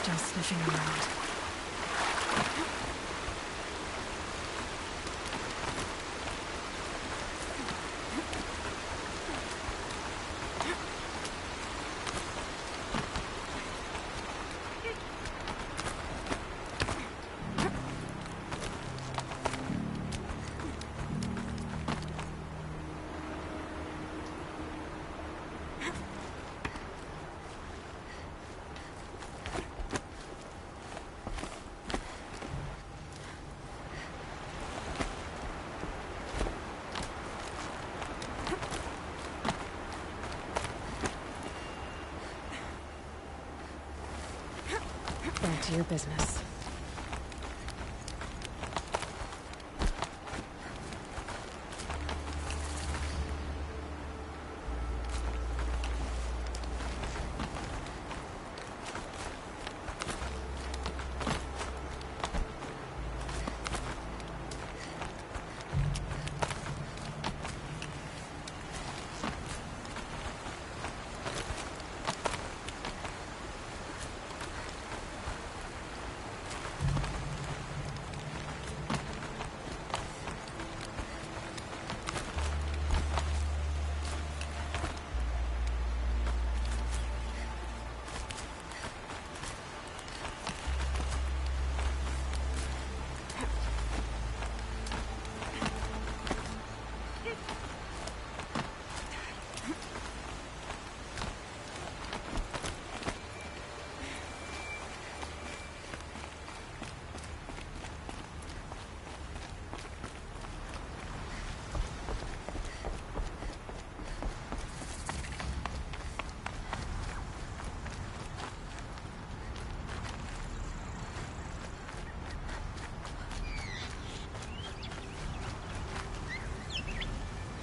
Still sniffing around. Back to your business.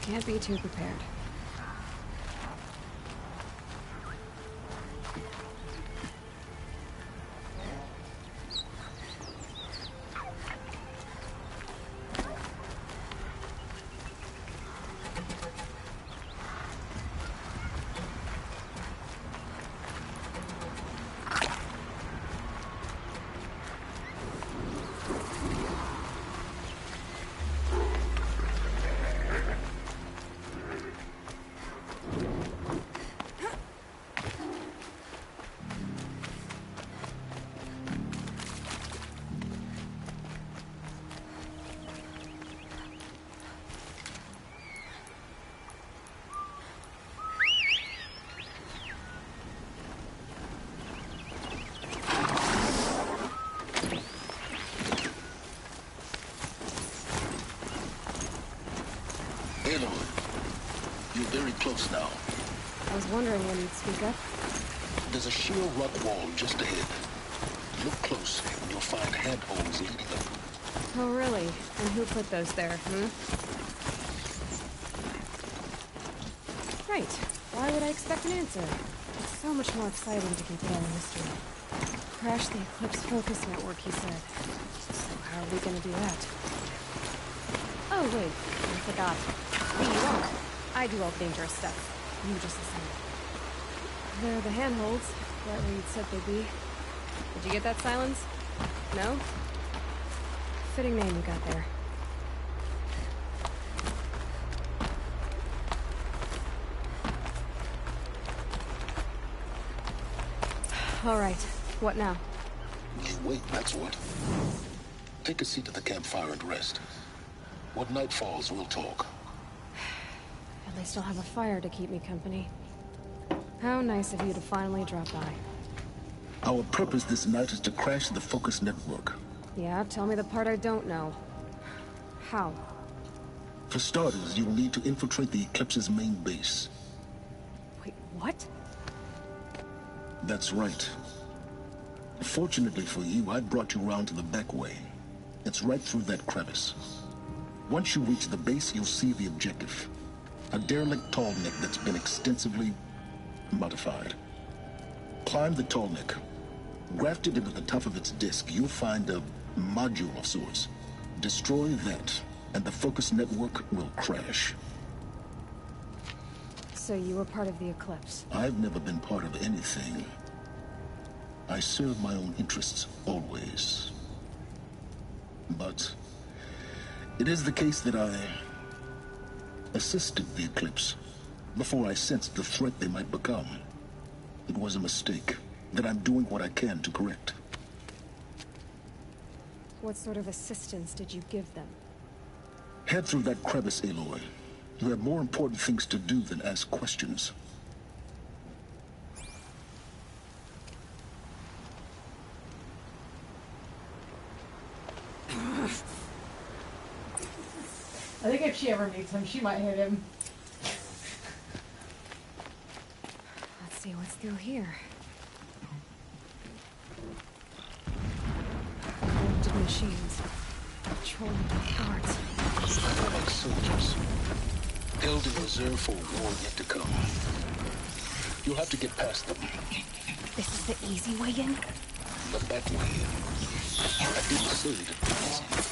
Can't be too prepared. You're very close now. I was wondering when you'd speak up. There's a sheer rock wall just ahead. Look close, and you'll find handholds leading up. Oh, really? And who put those there, Right. Why would I expect an answer? It's so much more exciting to keep it all a mystery. Crash the Eclipse Focus Network, he said. So how are we gonna do that? Oh, wait. I forgot. You won't. I do all the dangerous stuff. You just listen. There are the handholds. Right where you'd said they'd be. Did you get that, Silence? No? Fitting name you got there. All right. What now? You wait, that's what. Take a seat at the campfire and rest. When night falls, we'll talk. At least I'll have a fire to keep me company. How nice of you to finally drop by. Our purpose this night is to crash the Focus Network. Yeah, tell me the part I don't know. How? For starters, you'll need to infiltrate the Eclipse's main base. Wait, what? That's right. Fortunately for you, I brought you around to the back way. It's right through that crevice. Once you reach the base, you'll see the objective. A derelict tall neck that's been extensively modified. Climb the tall neck. Grafted into the top of its disk, you'll find a module of sorts. Destroy that, and the Focus Network will crash. So you were part of the Eclipse? I've never been part of anything. I serve my own interests, always. But it is the case that I assisted the Eclipse before I sensed the threat they might become. It was a mistake that I'm doing what I can to correct. What sort of assistance did you give them? Head through that crevice, Aloy. You have more important things to do than ask questions. I think if she ever meets him, she might hit him. Let's see what's through here. Connected machines. Controlling parts. They're like soldiers. Held in reserve for a war yet to come. You'll have to get past them. This is the easy way in? The back way in. I didn't say it'd be easy.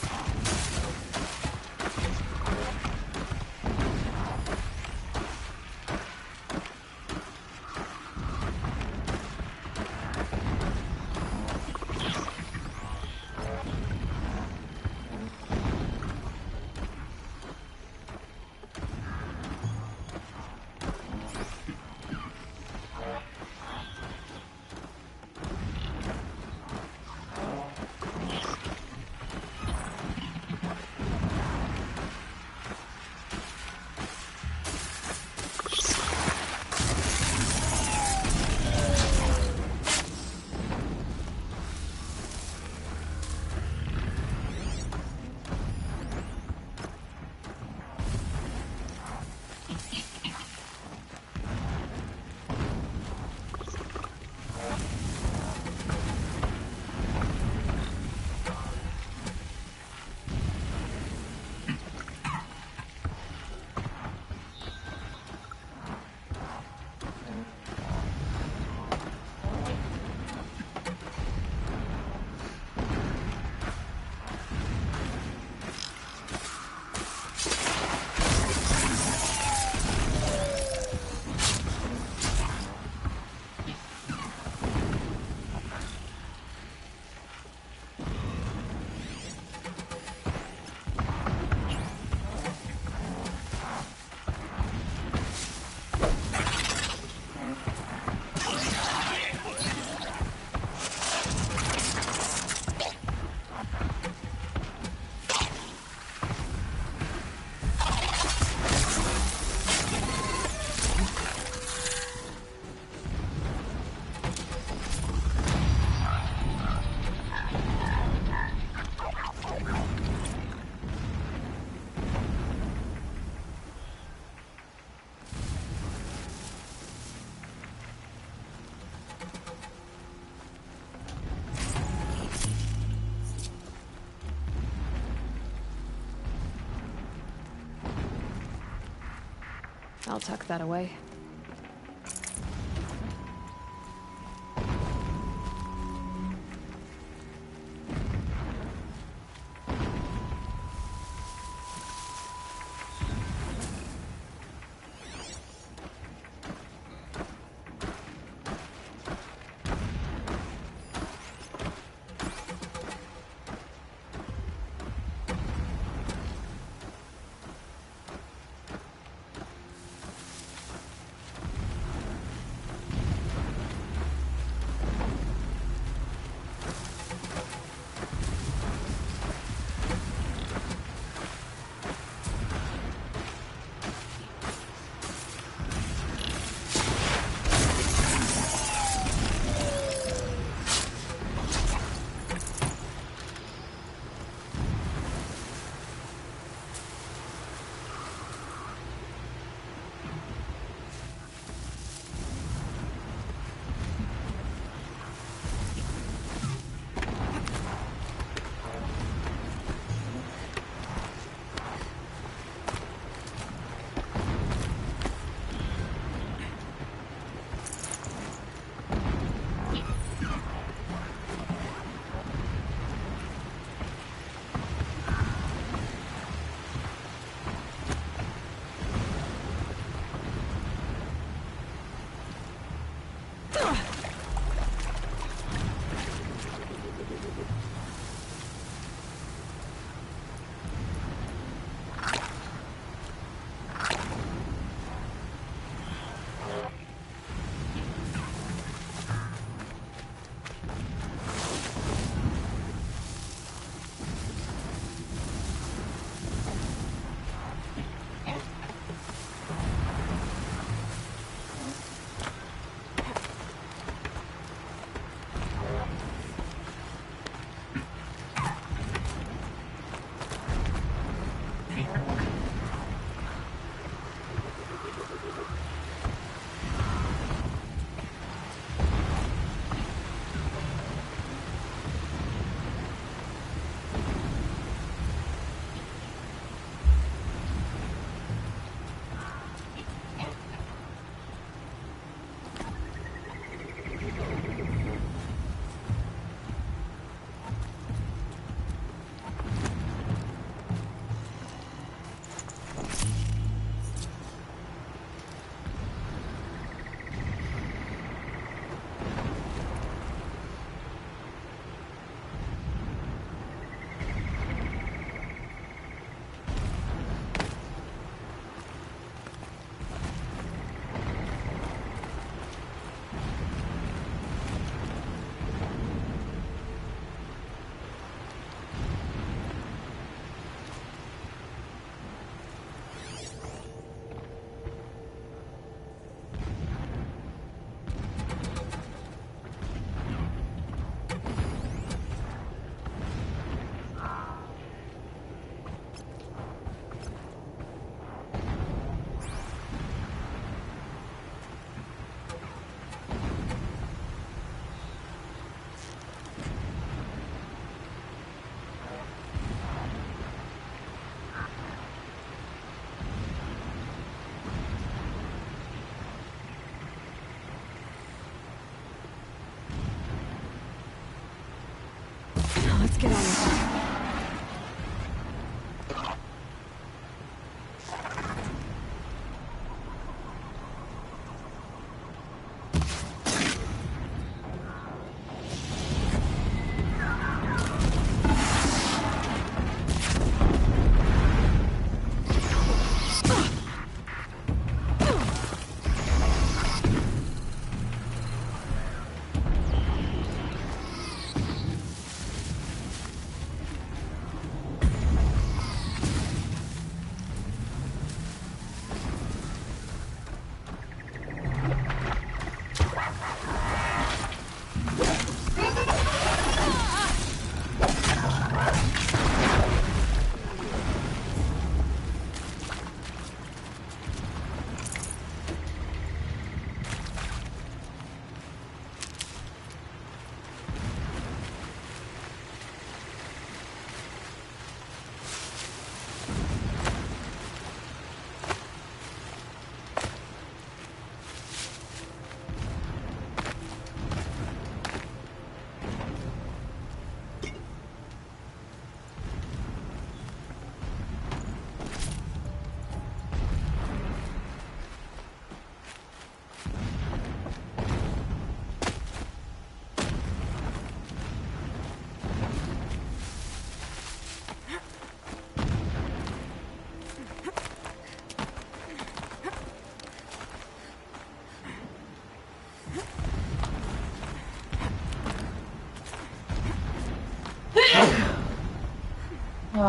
I'll tuck that away.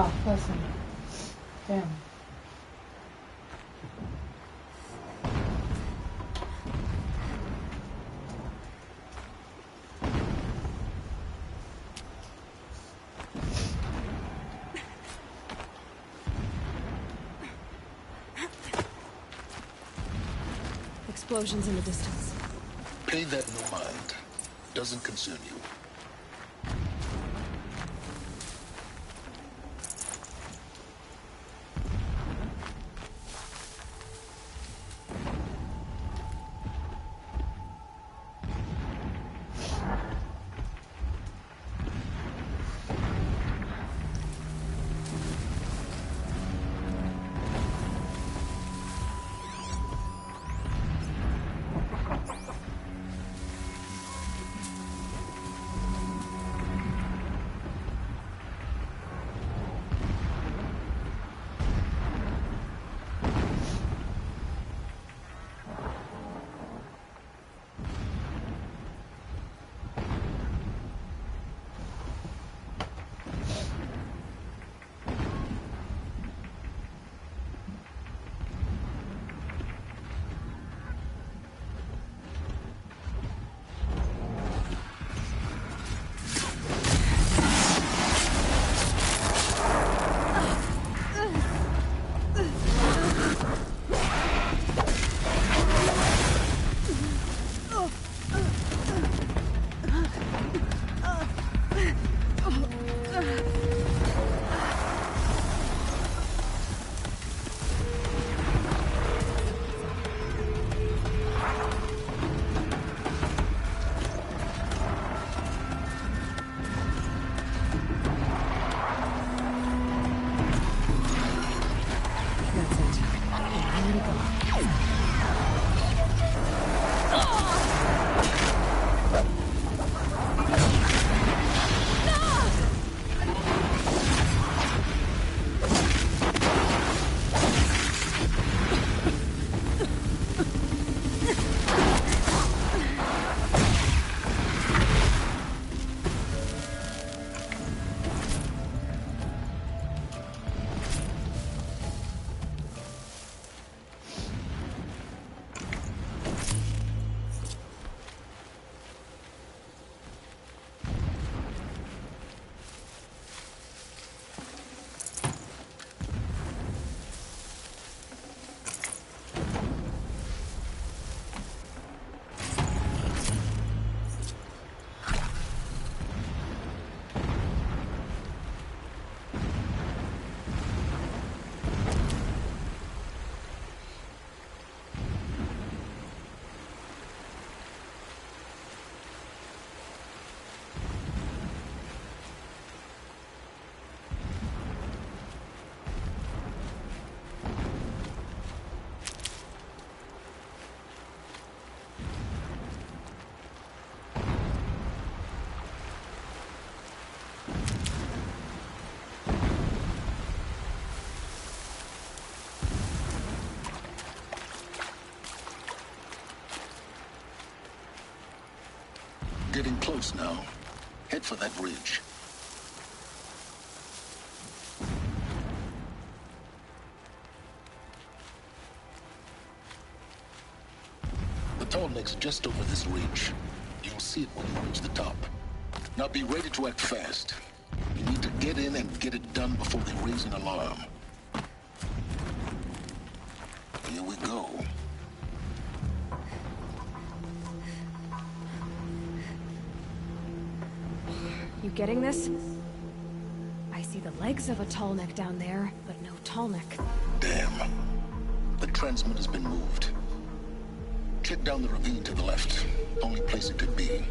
Oh, listen. Damn. Explosions in the distance. Pay that no mind. Doesn't concern you. Getting close now. Head for that ridge. The tall neck's just over this ridge. You'll see it when you reach the top. Now be ready to act fast. You need to get in and get it done before they raise an alarm. Here we go. You getting this? I see the legs of a tall neck down there, but no tall neck. Damn. The transmitter's been moved. Check down the ravine to the left. Only place it could be.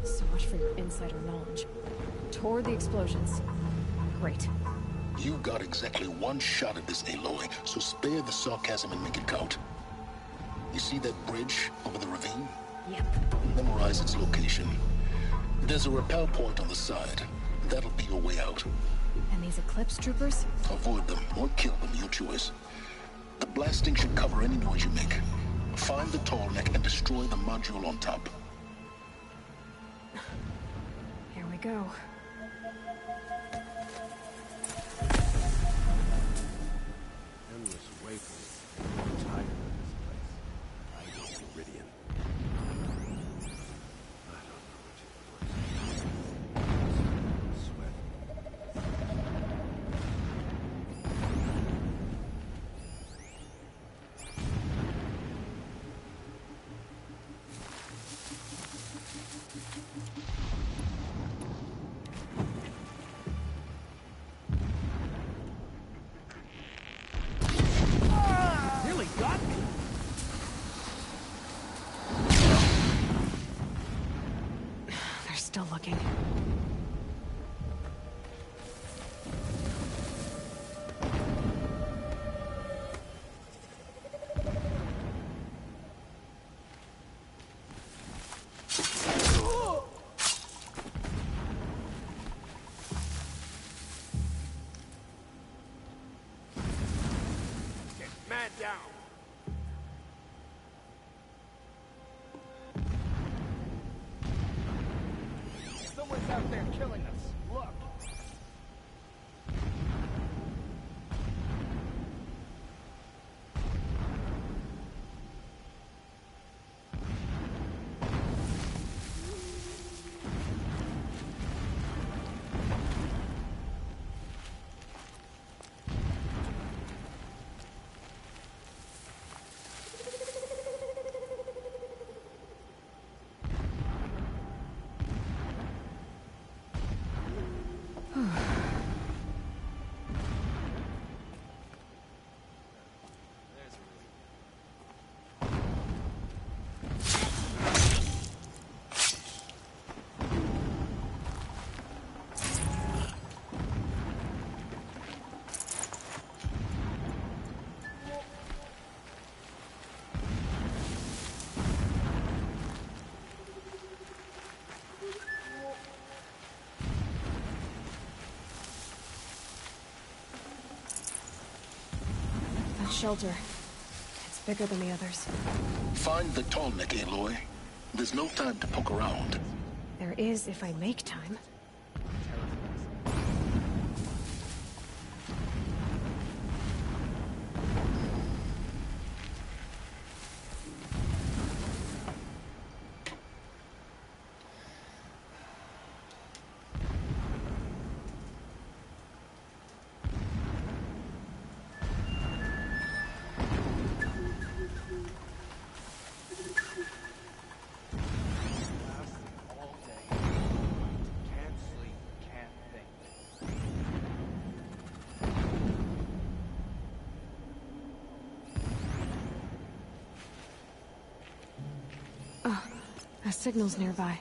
So much for your insider knowledge. Toward the explosions. Great. You got exactly one shot at this, Aloy, so spare the sarcasm and make it count. You see that bridge over the ravine? Yep. Memorize its location. There's a rappel point on the side. That'll be your way out. And these Eclipse troopers? Avoid them or kill them, your choice. The blasting should cover any noise you make. Find the tall neck and destroy the module on top. Here we go. still looking. Man down. Someone's out there killing us. Look. Shelter. It's bigger than the others. Find the tall neck, Aloy. There's no time to poke around. There is if I make time. A signal's nearby.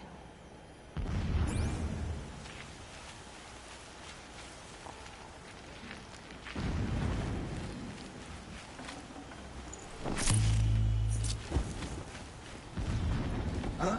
Huh?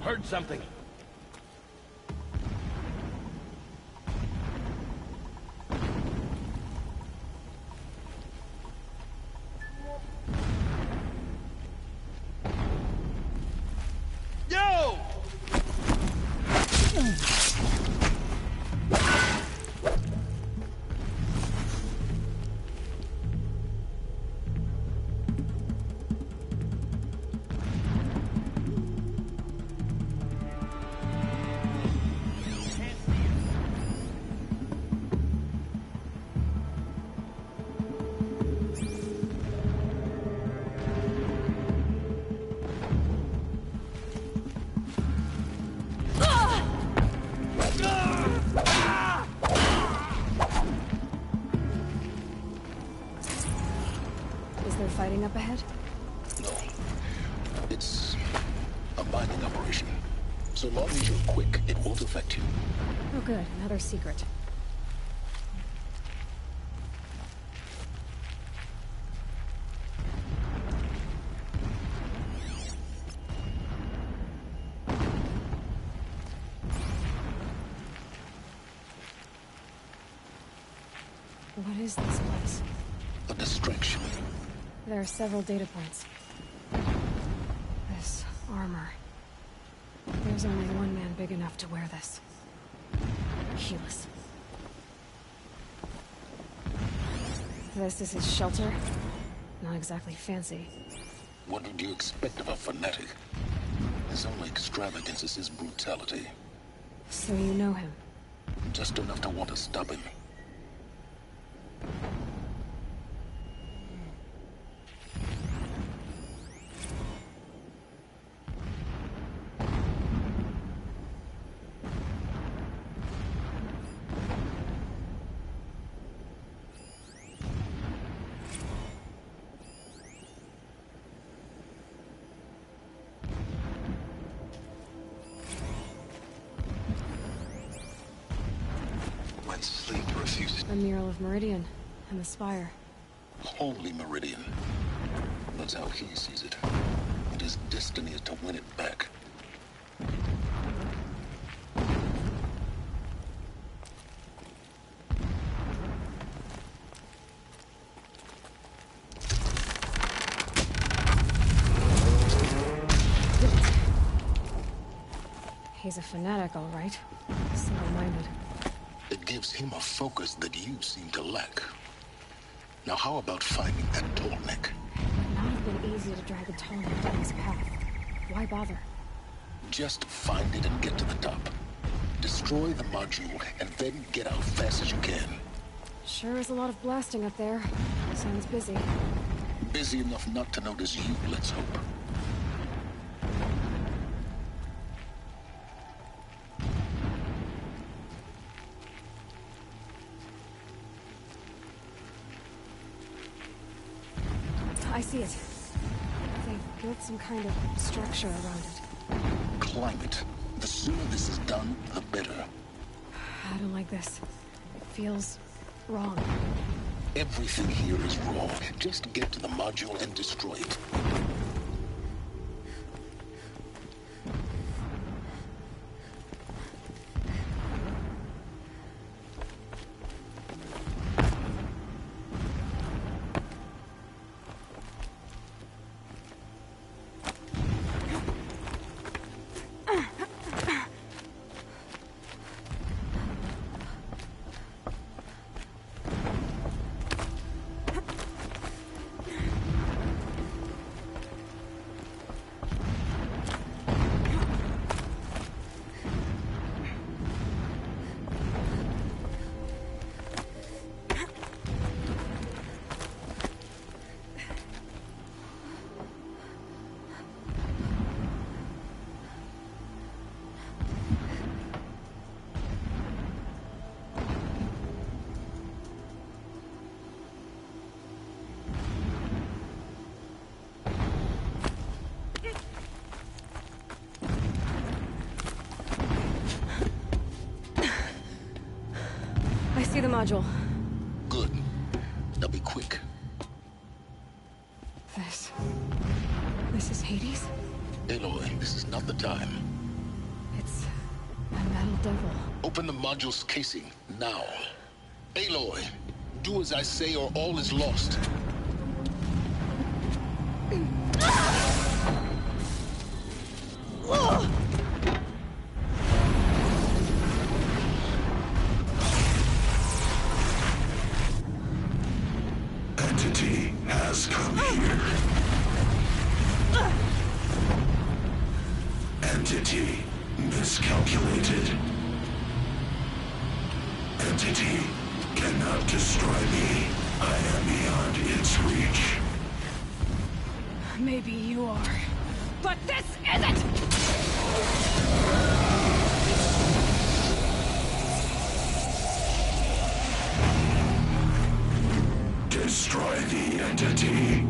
Heard something. Yo! exciting up ahead? No. It's a binding operation. So long as you're quick, it won't affect you. Oh good, another secret. What is this place? A distraction. There are several data points. This armor. There's only one man big enough to wear this. Helis. This is his shelter. Not exactly fancy. What would you expect of a fanatic? His only extravagance is his brutality. So you know him? Just enough to want to stop him. When sleep refuses. A mural of Meridian and the spire. Holy Meridian. That's how he sees it. And his destiny is to win it back. He's a fanatic, all right. Single-minded. It gives him a focus that you seem to lack. Now how about finding that tall neck? It would not have been easy to drag a tall neck down his path. Why bother? Just find it and get to the top. Destroy the module and then get out fast as you can. Sure is a lot of blasting up there. Sounds busy. Busy enough not to notice you, let's hope. I see it. They've built some kind of structure around it. Climb it. The sooner this is done, the better. I don't like this. It feels wrong. Everything here is wrong. Just get to the module and destroy it. I see the module. Good. Now be quick. This is Hades? Aloy, this is not the time. It's a metal devil. Open the module's casing, now. Aloy, do as I say or all is lost. Entity has come here. Entity miscalculated. Entity cannot destroy me. I am beyond its reach. Maybe you are. But this isn't! Destroy the entity.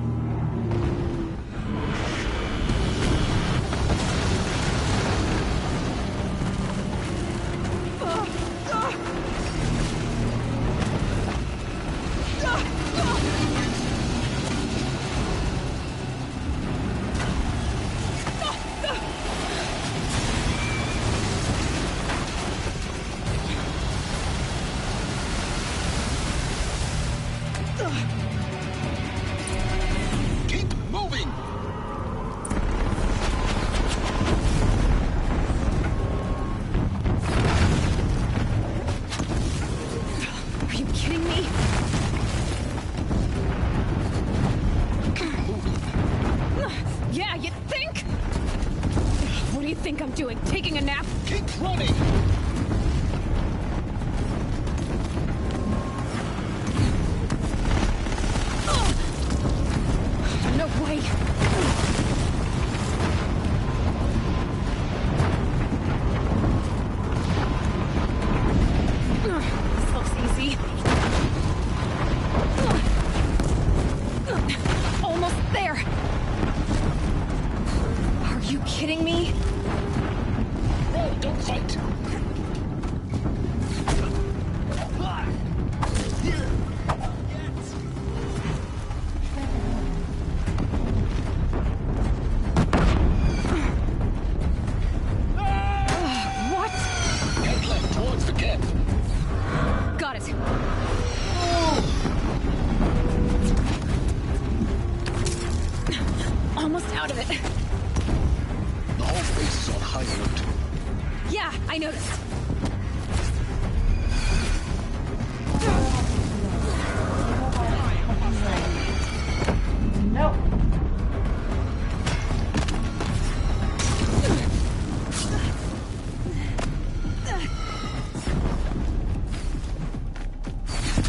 Keep moving! Are you kidding me? Yeah, you think? What do you think I'm doing? Taking a nap? Keep running! No way! This looks easy. Almost there! Are you kidding me? No, don't fight! What? Head left towards the camp. Got it. Almost out of it. The whole base is on high alert. Yeah, I noticed. No.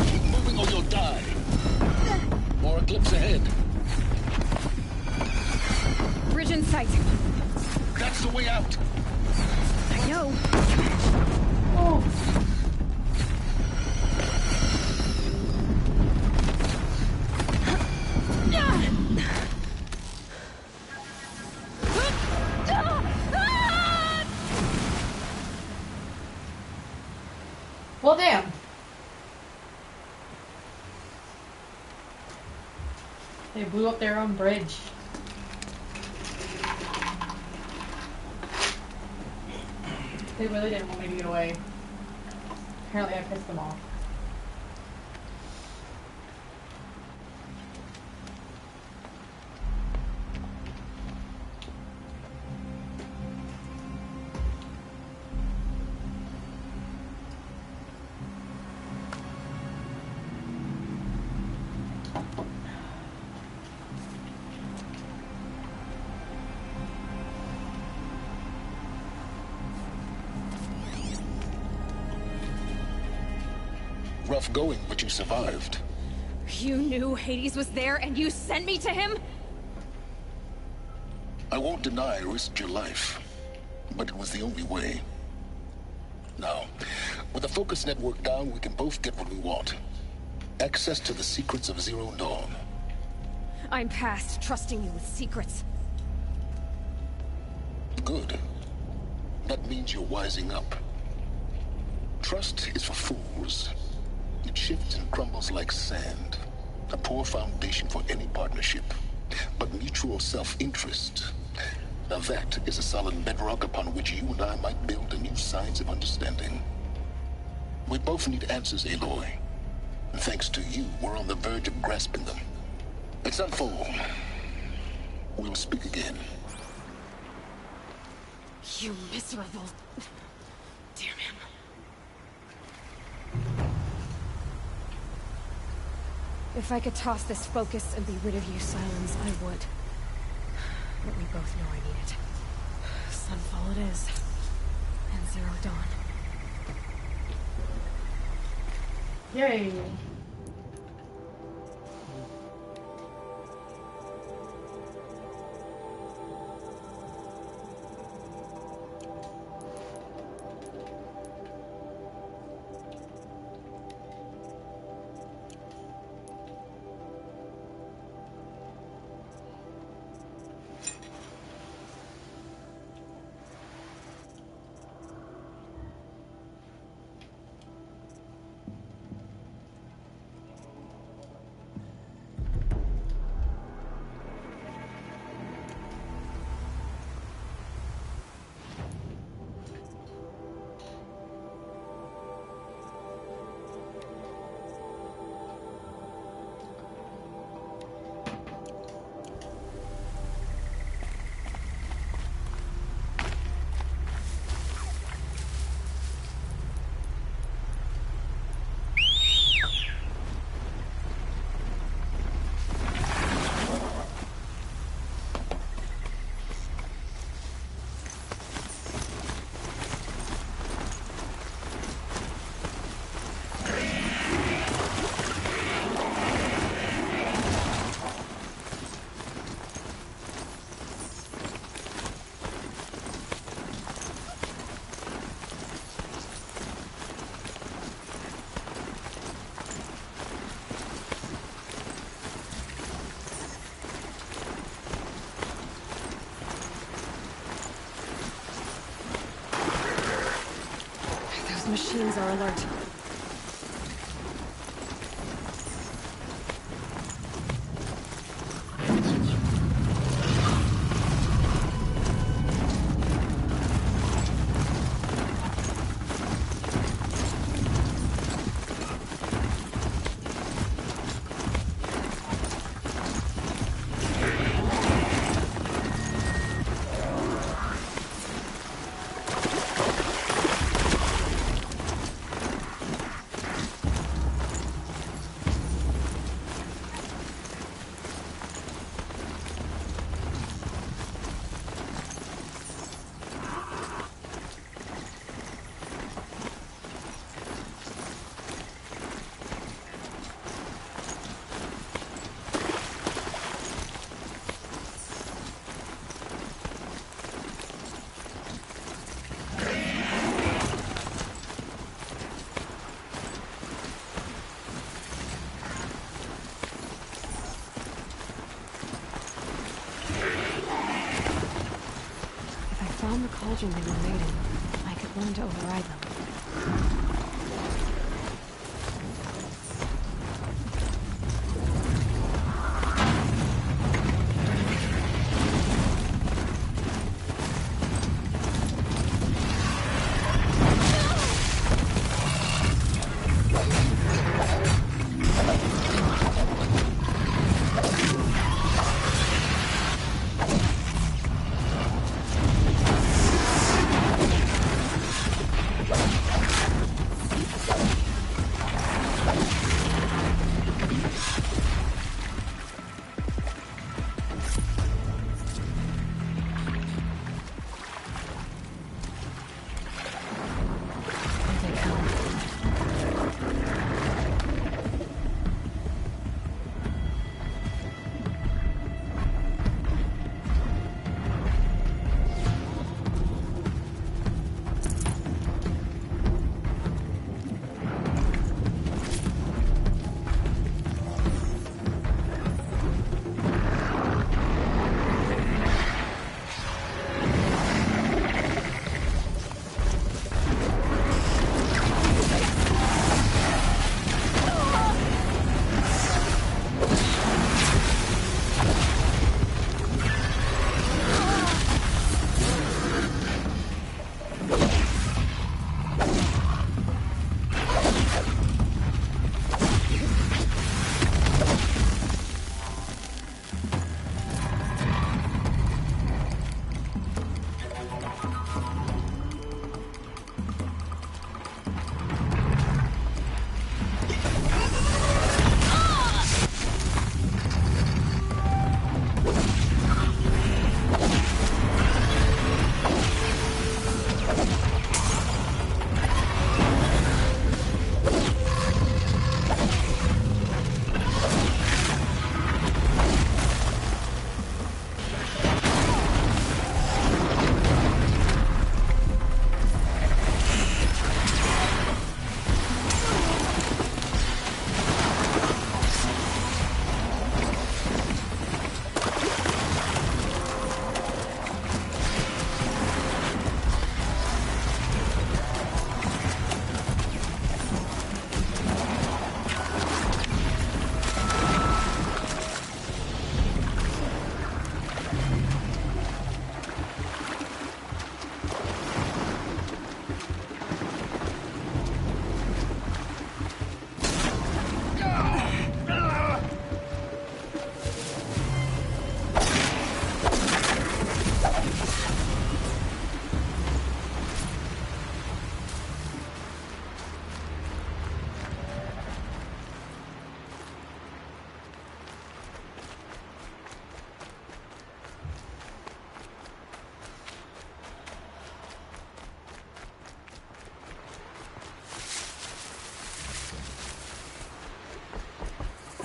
Keep moving or you'll die. More eclipse ahead. Bridge in sight. That's the way out. I know. Oh. Well, damn. They blew up their own bridge. They really didn't want me to get away. Apparently I pissed them off. Rough going, but you survived. You knew Hades was there and you sent me to him? I won't deny I risked your life, but it was the only way. Now, with the focus network down, we can both get what we want. Access to the secrets of Zero Dawn. I'm past trusting you with secrets. Good. That means you're wising up. Trust is for fools. It shifts and crumbles like sand. A poor foundation for any partnership. But mutual self-interest, now that is a solid bedrock upon which you and I might build a new science of understanding. We both need answers, Aloy. And thanks to you, we're on the verge of grasping them. It's unfold. We'll speak again. You miserable... Damn him. If I could toss this focus and be rid of you, Silence, I would. But we both know I need it. Sunfall it is. And Zero Dawn. Yay. machines are alert. Found the cauldron they were made in. I could learn to override them.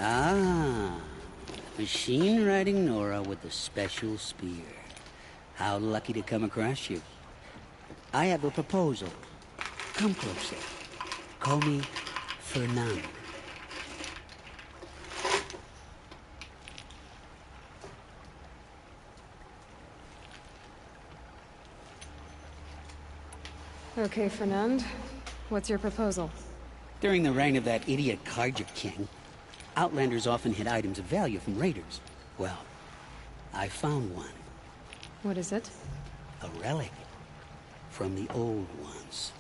Ah, machine riding Nora with a special spear. How lucky to come across you. I have a proposal. Come closer. Call me Fernand. Okay, Fernand. What's your proposal? During the reign of that idiot Karja king, Outlanders often hid items of value from raiders. Well, I found one. What is it? A relic. From the old ones.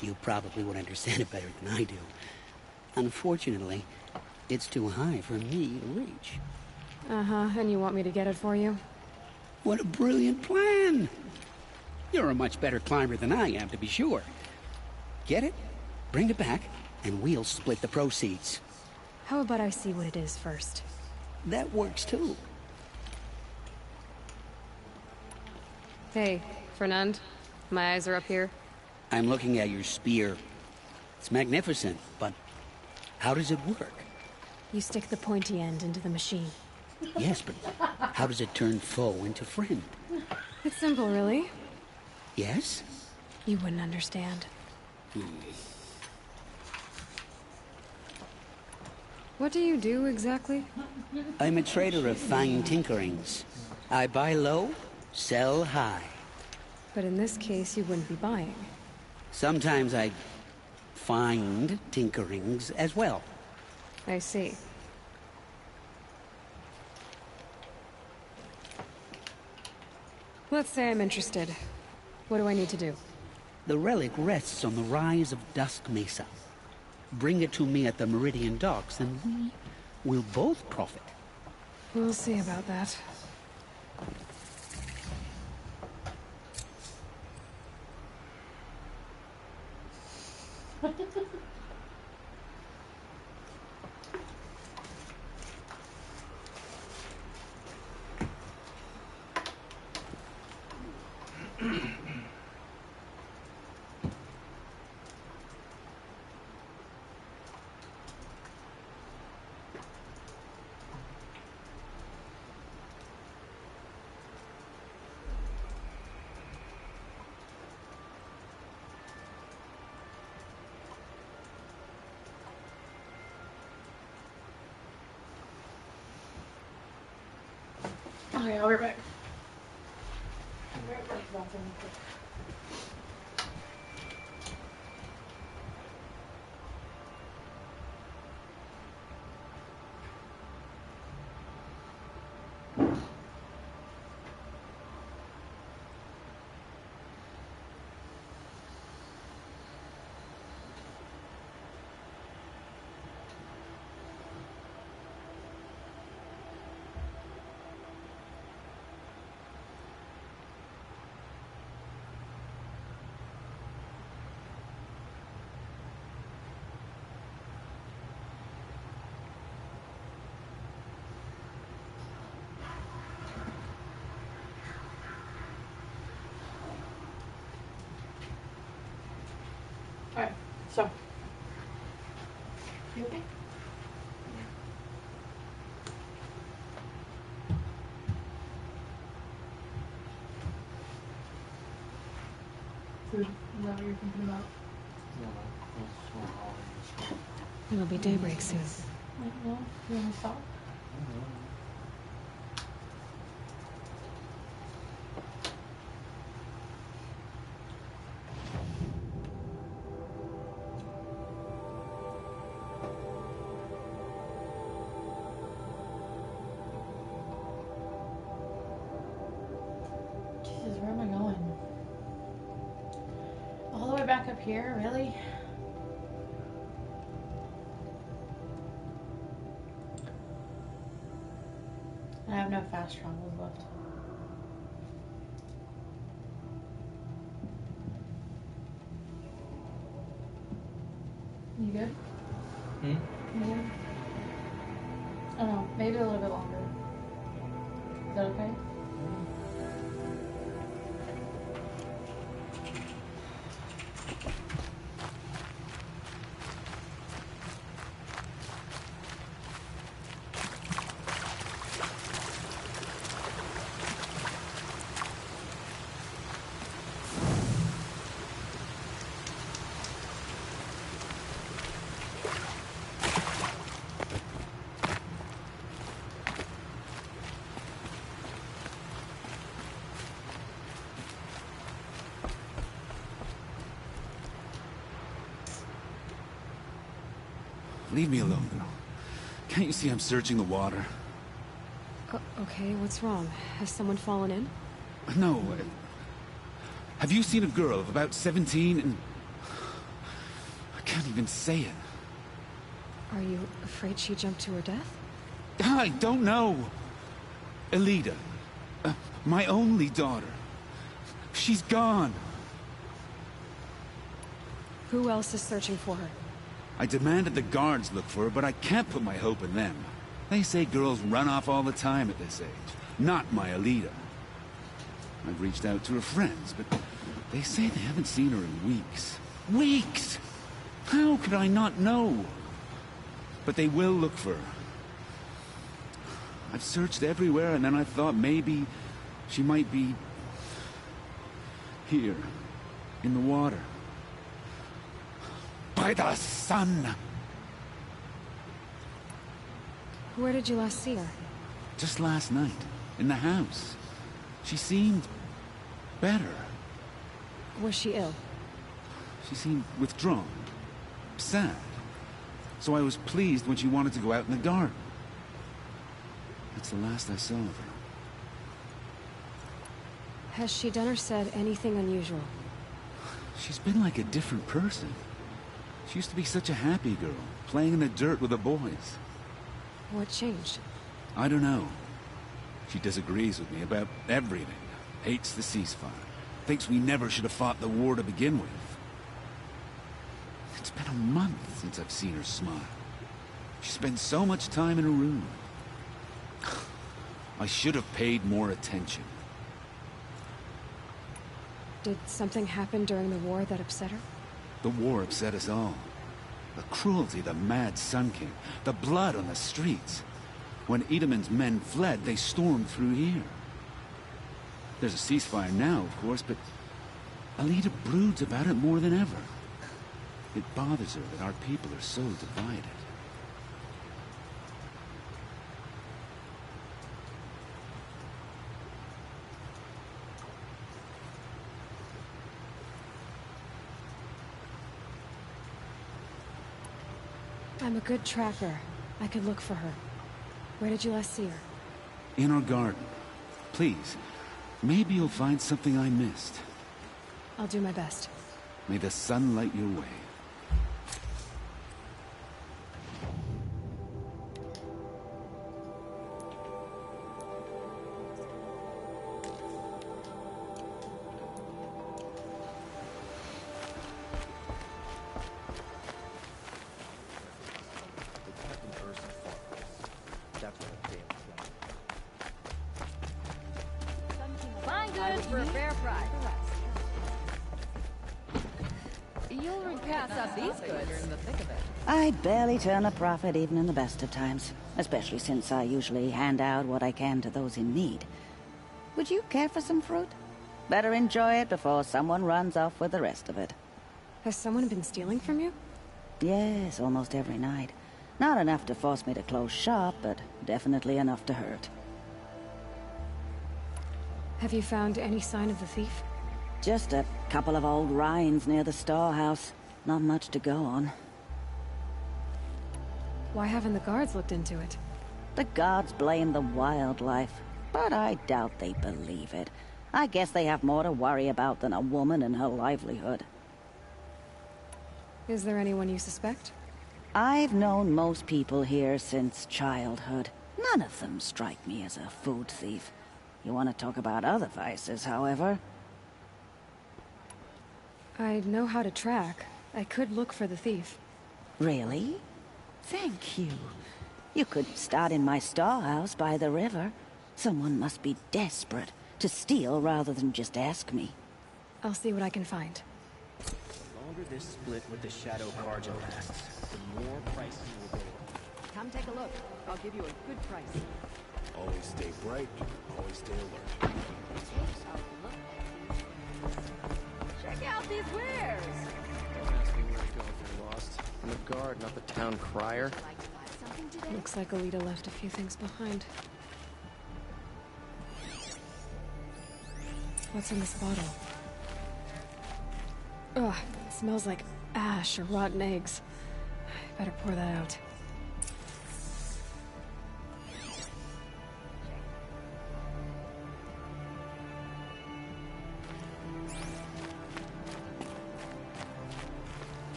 You probably would understand it better than I do. Unfortunately, it's too high for me to reach. Uh-huh, and you want me to get it for you? What a brilliant plan! You're a much better climber than I am, to be sure. Get it, bring it back, and we'll split the proceeds. How about I see what it is first? That works too. Hey, Fernand. My eyes are up here. I'm looking at your spear. It's magnificent, but how does it work? You stick the pointy end into the machine. Yes, but how does it turn foe into friend? It's simple, really. Yes? You wouldn't understand. What do you do, exactly? I'm a trader of fine tinkerings. I buy low, sell high. But in this case, you wouldn't be buying. Sometimes I find tinkerings as well. I see. Let's say I'm interested. What do I need to do? The relic rests on the rise of Dusk Mesa. Bring it to me at the Meridian Docks, and we will both profit. We'll see about that. Okay, I'll be right back. I'm right back to the bathroom. Alright, so. You okay? Food, is that what you're thinking about? It'll be daybreak soon. No, you want to stop? Jesus, where am I going? All the way back up here, really? I have no fast travels left. You good? You good? I don't know, maybe a little bit longer. Is that okay? Leave me alone, girl. Can't you see I'm searching the water? Okay, what's wrong? Has someone fallen in? No. Have you seen a girl of about 17 and... I can't even say it. Are you afraid she jumped to her death? I don't know. Elida. My only daughter. She's gone. Who else is searching for her? I demanded the guards look for her, but I can't put my hope in them. They say girls run off all the time at this age. Not my Elida. I've reached out to her friends, but they say they haven't seen her in weeks. Weeks! How could I not know? But they will look for her. I've searched everywhere, and then I thought maybe she might be... here, in the water. By the sun! Where did you last see her? Just last night, in the house. She seemed... better. Was she ill? She seemed withdrawn. Sad. So I was pleased when she wanted to go out in the garden. That's the last I saw of her. Has she done or said anything unusual? She's been like a different person. She used to be such a happy girl, playing in the dirt with the boys. What changed? I don't know. She disagrees with me about everything. Hates the ceasefire. Thinks we never should have fought the war to begin with. It's been a month since I've seen her smile. She spends so much time in her room. I should have paid more attention. Did something happen during the war that upset her? The war upset us all. The cruelty of the mad Sun King. The blood on the streets. When Edamon's men fled, they stormed through here. There's a ceasefire now, of course, but Elida broods about it more than ever. It bothers her that our people are so divided. I'm a good tracker. I could look for her. Where did you last see her? In our garden. Please, maybe you'll find something I missed. I'll do my best. May the sun light your way. Fine goods for a fair price. You'll repass up these goods. You're in the thick of it. I barely turn a profit even in the best of times, especially since I usually hand out what I can to those in need. Would you care for some fruit? Better enjoy it before someone runs off with the rest of it. Has someone been stealing from you? Yes, almost every night. Not enough to force me to close shop, but definitely enough to hurt. Have you found any sign of the thief? Just a couple of old rinds near the storehouse. Not much to go on. Why haven't the guards looked into it? The guards blame the wildlife, but I doubt they believe it. I guess they have more to worry about than a woman and her livelihood. Is there anyone you suspect? I've known most people here since childhood. None of them strike me as a food thief. You want to talk about other vices, however? I know how to track. I could look for the thief. Really? Thank you. You could start in my storehouse by the river. Someone must be desperate to steal rather than just ask me. I'll see what I can find. The longer this split with the Shadow Carja lasts, the more prices will go up. Come take a look. I'll give you a good price. Always stay bright, always stay alert. Check out these wares. Don't ask me where to go if you're lost. I'm the guard, not the town crier. Looks like Elida left a few things behind. What's in this bottle? Ugh, it smells like ash or rotten eggs. Better pour that out.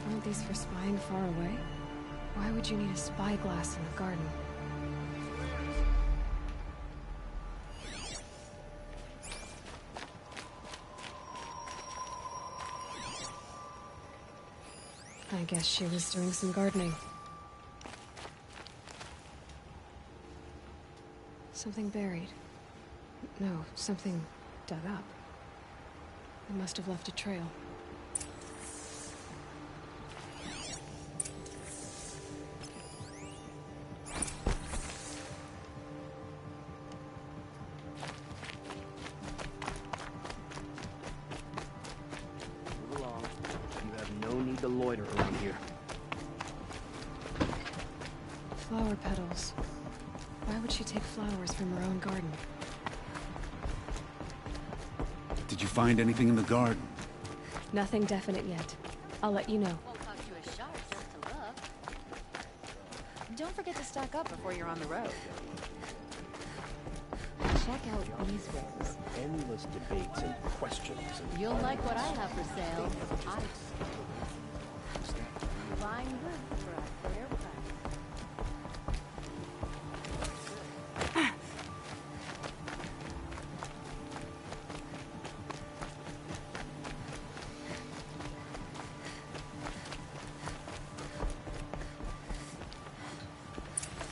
Aren't these for spying far away? Why would you need a spyglass in the garden? I guess she was doing some gardening. Something buried. No, something dug up. It must have left a trail. Move along. You have no need to loiter around here. Flower petals. Why would she take flowers from her own garden? Did you find anything in the garden? Nothing definite yet. I'll let you know. Won't cost you a shot just to look. Don't forget to stock up before you're on the road. Check out these rooms. Endless debates and questions. And You'll like what I have for sale. Fine goods for a fair price.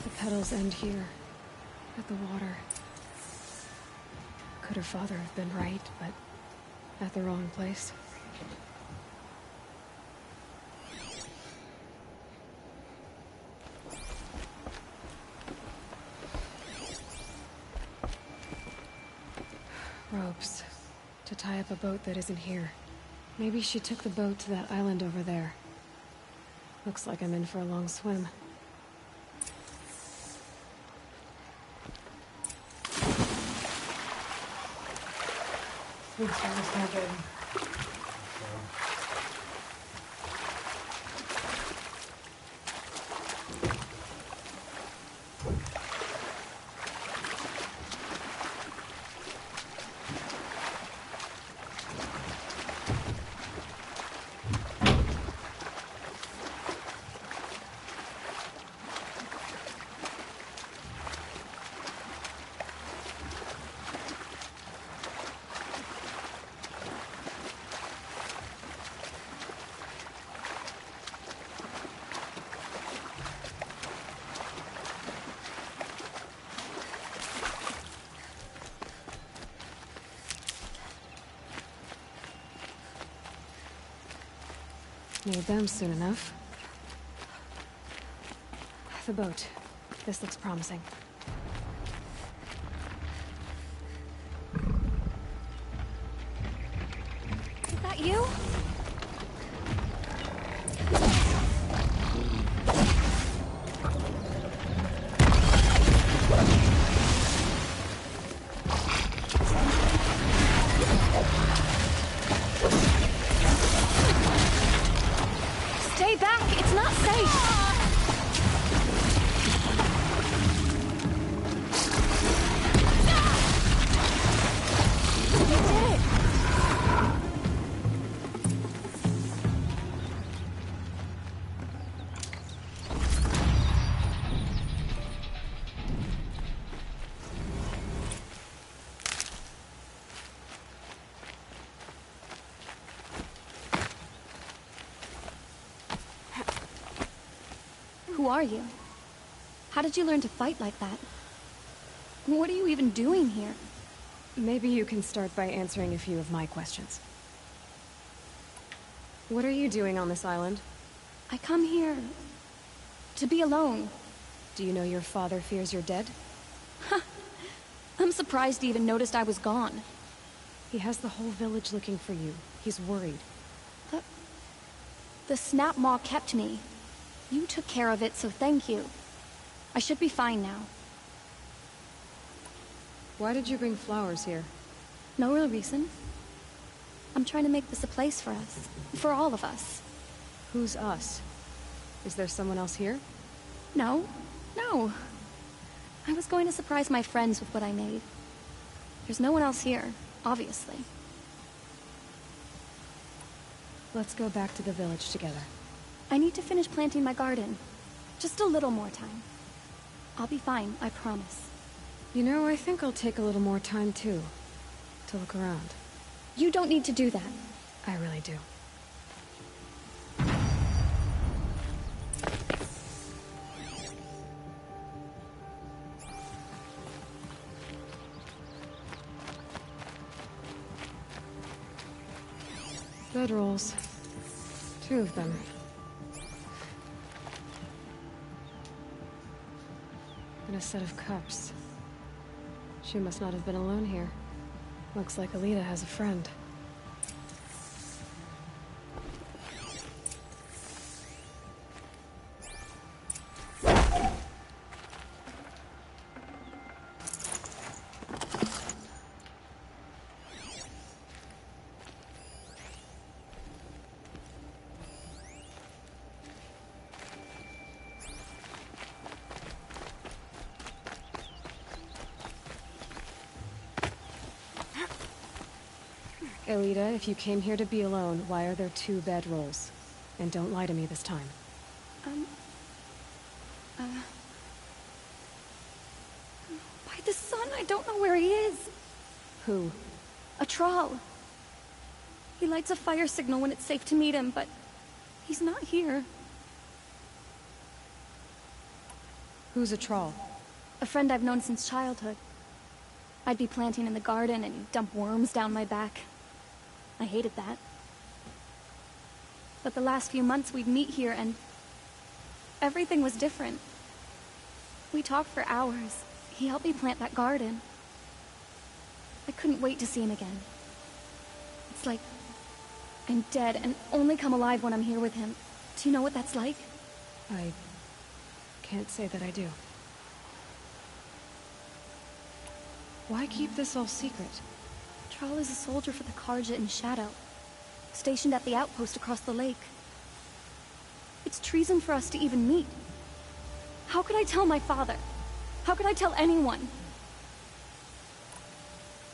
The petals end here, at the water. Could her father have been right, but at the wrong place? Ropes. To tie up a boat that isn't here. Maybe she took the boat to that island over there. Looks like I'm in for a long swim. Food service not good. Need them soon enough. The boat. This looks promising. Is that you? Stay back! It's not safe! You did it! Who are you? How did you learn to fight like that? What are you even doing here? Maybe you can start by answering a few of my questions. What are you doing on this island? I come here to be alone. Do you know your father fears you're dead? I'm surprised he even noticed I was gone. He has the whole village looking for you. He's worried. The snap maw kept me. You took care of it, so thank you. I should be fine now. Why did you bring flowers here? No real reason. I'm trying to make this a place for us. For all of us. Who's us? Is there someone else here? No. No. I was going to surprise my friends with what I made. There's no one else here, obviously. Let's go back to the village together. I need to finish planting my garden. Just a little more time. I'll be fine, I promise. You know, I think I'll take a little more time too. To look around. You don't need to do that. I really do. Bedrolls. 2 of them. And a set of cups. She must not have been alone here. Looks like Alita has a friend. Alita, if you came here to be alone, why are there 2 bedrolls? And don't lie to me this time. By the sun, I don't know where he is. Who? A troll. He lights a fire signal when it's safe to meet him, but he's not here. Who's a troll? A friend I've known since childhood. I'd be planting in the garden and he'd dump worms down my back. I hated that. But the last few months we'd meet here and everything was different. We talked for hours. He helped me plant that garden. I couldn't wait to see him again. It's like I'm dead and only come alive when I'm here with him. Do you know what that's like? I can't say that I do. Why keep this all secret? Thrall is a soldier for the Karja in Shadow, stationed at the outpost across the lake. It's treason for us to even meet. How could I tell my father? How could I tell anyone?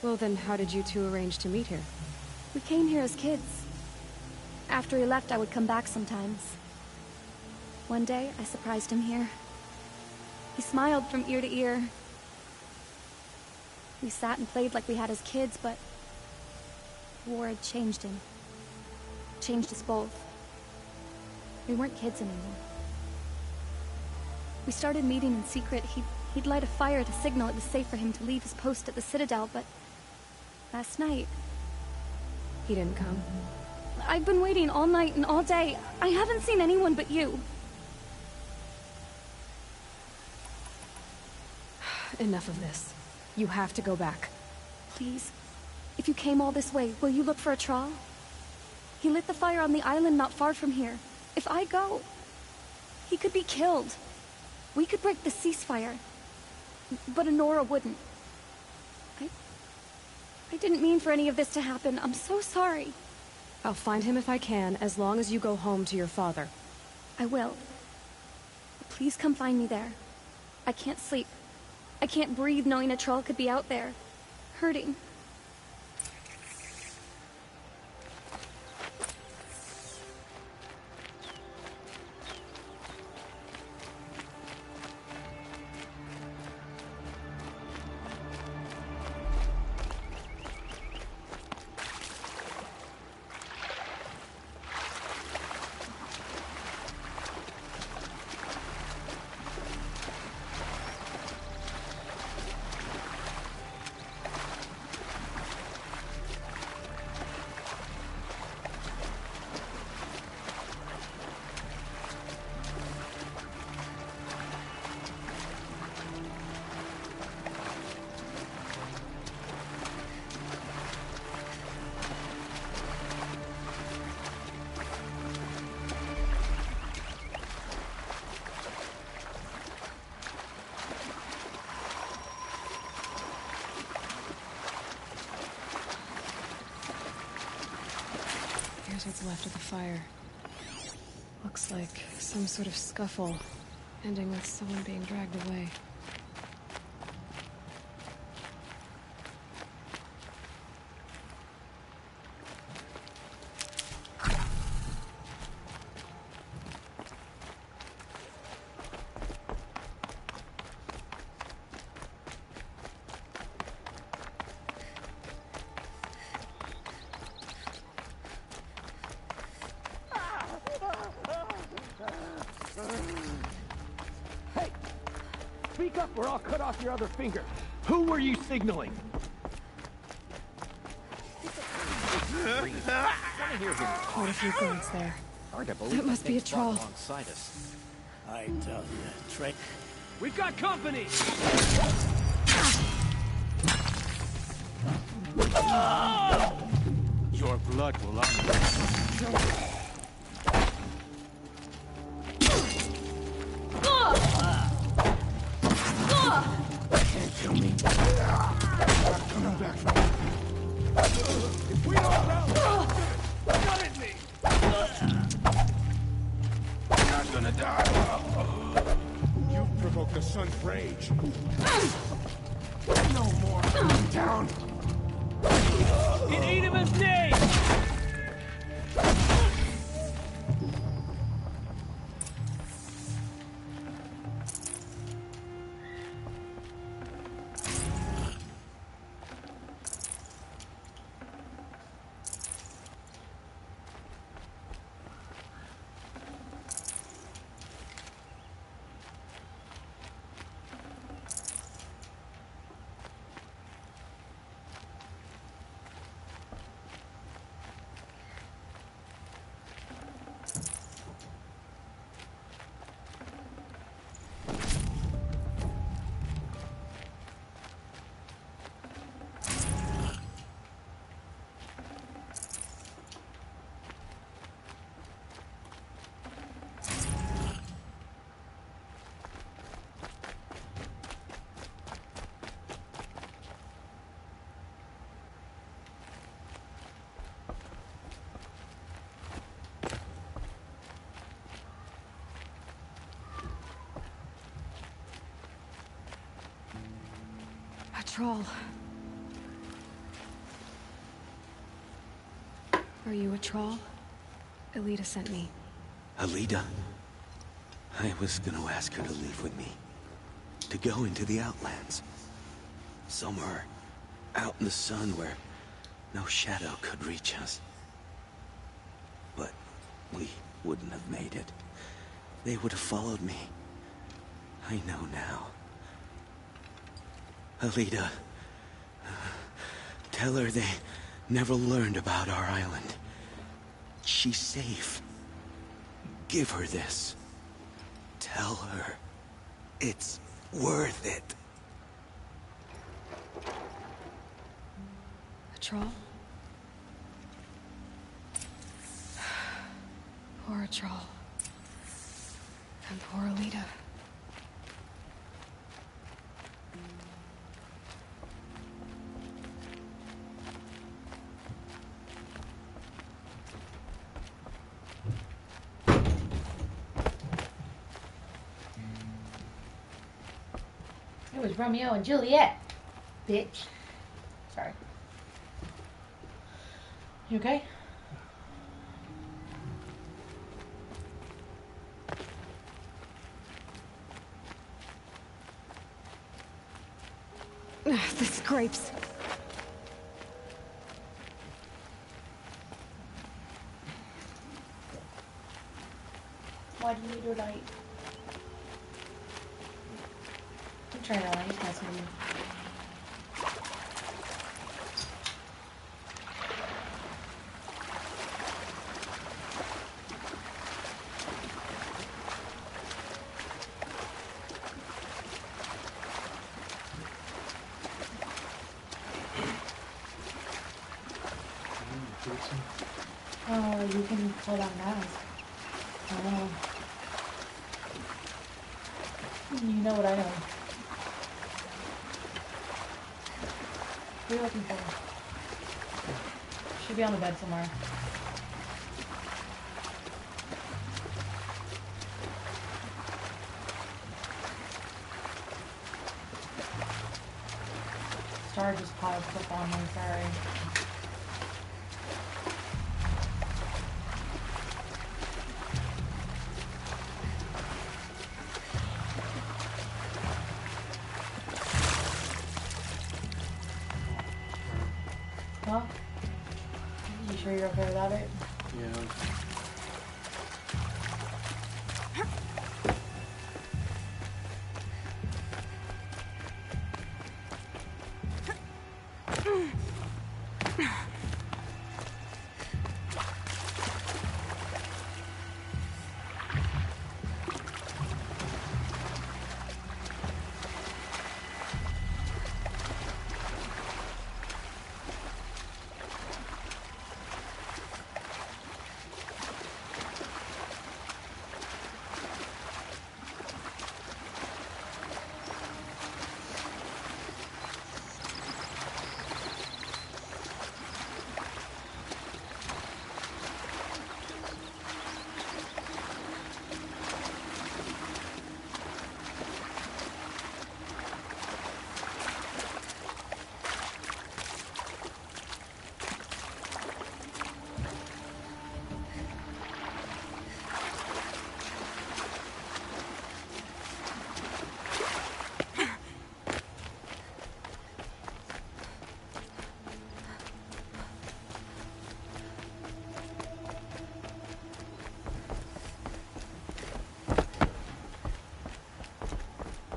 Well then, how did you 2 arrange to meet here? We came here as kids. After he left, I would come back sometimes. One day, I surprised him here. He smiled from ear to ear. We sat and played like we had as kids, but war had changed him. Changed us both. We weren't kids anymore. We started meeting in secret. He'd light a fire to signal it was safe for him to leave his post at the Citadel, but last night... He didn't come? I've been waiting all night and all day. I haven't seen anyone but you. Enough of this. You have to go back. Please. If you came all this way, will you look for a Thrall? He lit the fire on the island not far from here. If I go, he could be killed. We could break the ceasefire. But Honora wouldn't. I didn't mean for any of this to happen. I'm so sorry. I'll find him if I can, as long as you go home to your father. I will. But please come find me there. I can't sleep. I can't breathe knowing a Thrall could be out there, hurting. Here's what's left of the fire. Looks looks like some sort of scuffle, ending with someone being dragged away. Hey! Speak up or I'll cut off your other finger. Who were you signaling? Quite a few guards there. Hard to believe That must be a thing fought troll. alongside us. I tell you, Trey. We've got company! Your blood will honor Can't kill me. I'm coming back from it. If we don't rally, gun at me! You're not gonna die. You provoked the sun's rage. No more. Down. In Edemon's name! A troll. Are you a troll? Elita sent me. Alida? I was gonna ask her to leave with me. To go into the Outlands. Somewhere out in the sun where no shadow could reach us. But we wouldn't have made it. They would have followed me. I know now. Alida, tell her they never learned about our island. She's safe. Give her this. Tell her it's worth it. A troll? Poor troll. And poor Alita. It was Romeo and Juliet, bitch. Sorry. You okay? The scrapes. Why do you need your light? I'm trying to light test with you. Oh, you can pull down mask. Oh. You know what I know. What are you looking for? Should be on the bed somewhere. Star just popped up on me, sorry. Well, you sure you're okay without it? Yeah.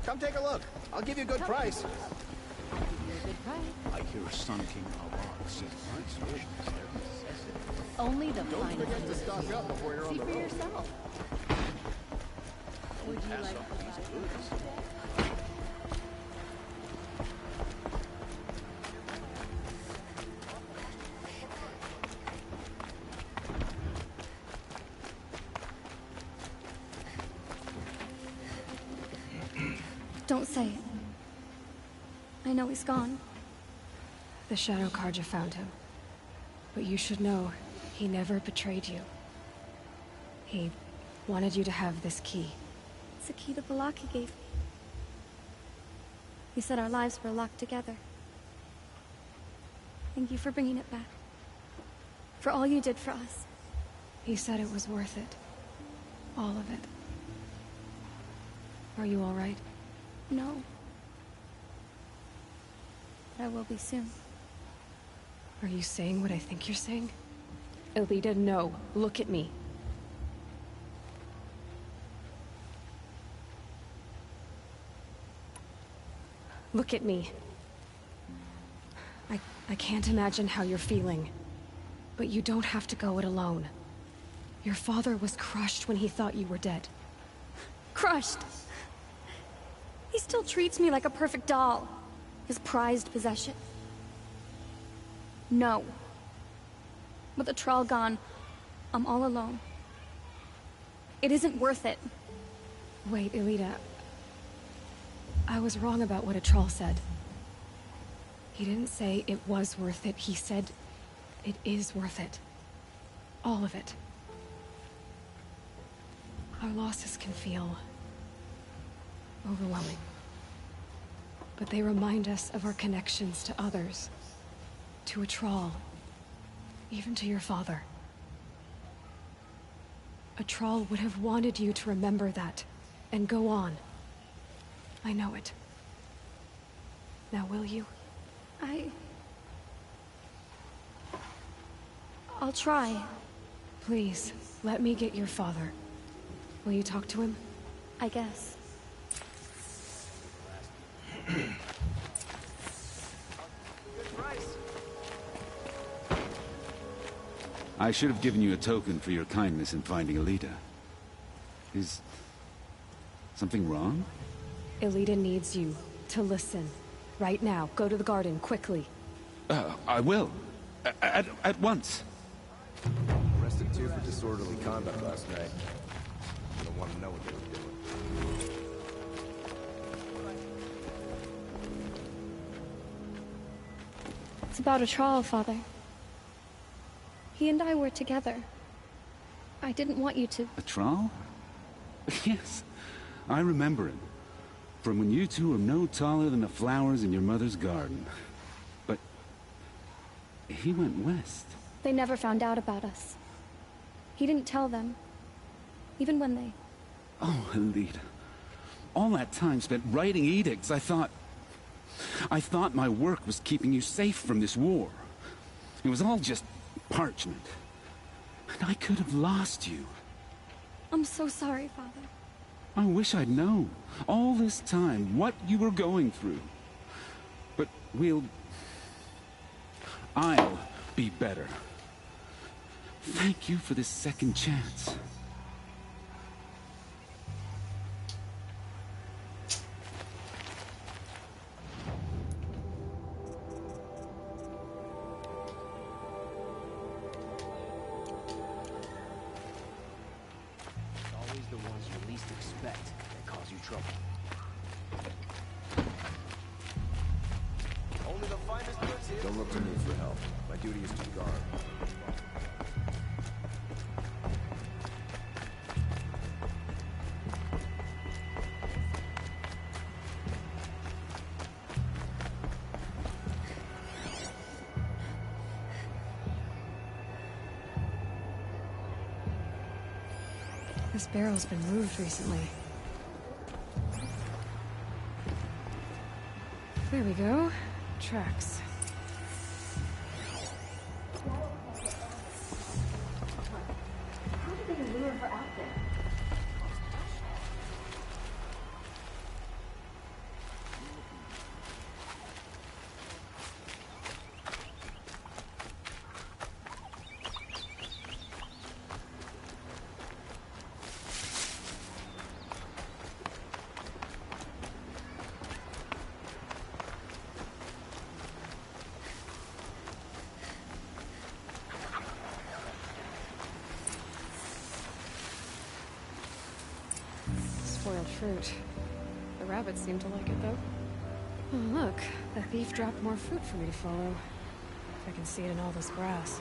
Come take a look. I'll give you a good price. I hear a Sun King Alarm. Only the Don't finest. forget to stock up before you're on See the for road. yourself. Would you like to buy today? Don't say it. I know he's gone. The Shadow Karja found him. But you should know, he never betrayed you. He wanted you to have this key. It's a key the Balaki gave me. He said our lives were locked together. Thank you for bringing it back. For all you did for us. He said it was worth it. All of it. Are you all right? No. But I will be soon. Are you saying what I think you're saying? Elita, no. Look at me. Look at me. I can't imagine how you're feeling. But you don't have to go it alone. Your father was crushed when he thought you were dead. Crushed? He still treats me like a perfect doll. His prized possession. No. With the Troll gone, I'm all alone. It isn't worth it. Wait, Elita. I was wrong about what a troll said. He didn't say it was worth it. He said it is worth it. All of it. Our losses can feel overwhelming. But they remind us of our connections to others. To a troll. Even to your father. A troll would have wanted you to remember that, and go on. I know it. Now will you? I'll try. Please, let me get your father. Will you talk to him? I guess. I should have given you a token for your kindness in finding Elita. Is something wrong? Elita needs you to listen. Right now. Go to the garden, quickly. I will. At once. Arrested 2 for disorderly conduct last night. I don't want to know what they were doing. It's about a troll, Father. He and I were together. I didn't want you to. A troll? Yes, I remember him. From when you two were no taller than the flowers in your mother's garden. He went west. They never found out about us. He didn't tell them. Even when they... Oh, Alita. All that time spent writing edicts, I thought my work was keeping you safe from this war. It was all just parchment. And I could have lost you. I'm so sorry, Father. I wish I'd known, all this time, what you were going through. But I'll be better. Thank you for this second chance. Always the ones you least expect that cause you trouble. Only the finest goods here. Don't look to me for help. My duty is to guard. This barrel's been moved recently. There we go. Tracks. How did they lure her out there? Spoiled fruit. The rabbits seem to like it, though. Oh, look. The thief dropped more fruit for me to follow. If I can see it in all this grass.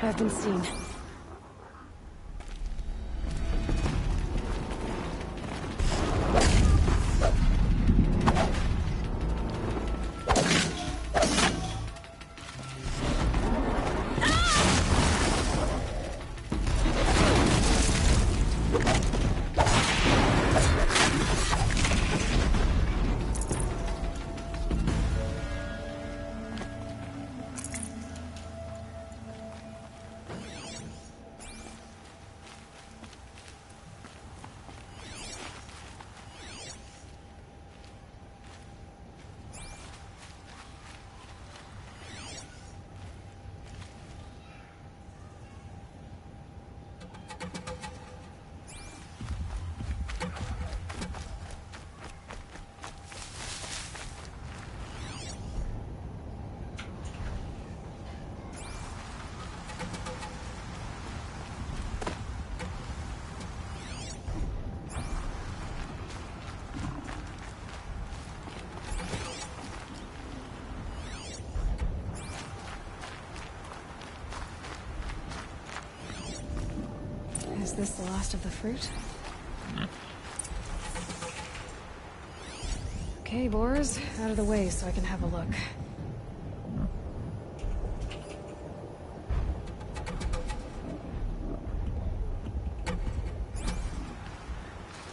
I've been seen. Is this the last of the fruit? Okay, boars, out of the way so I can have a look.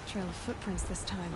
Trail of footprints this time.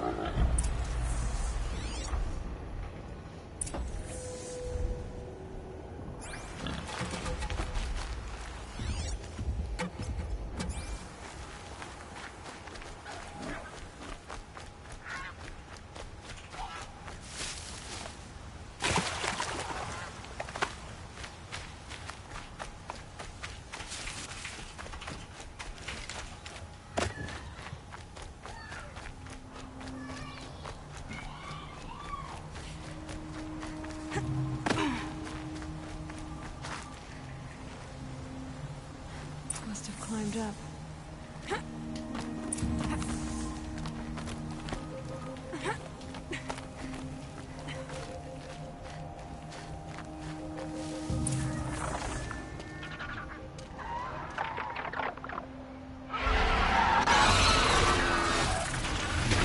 up.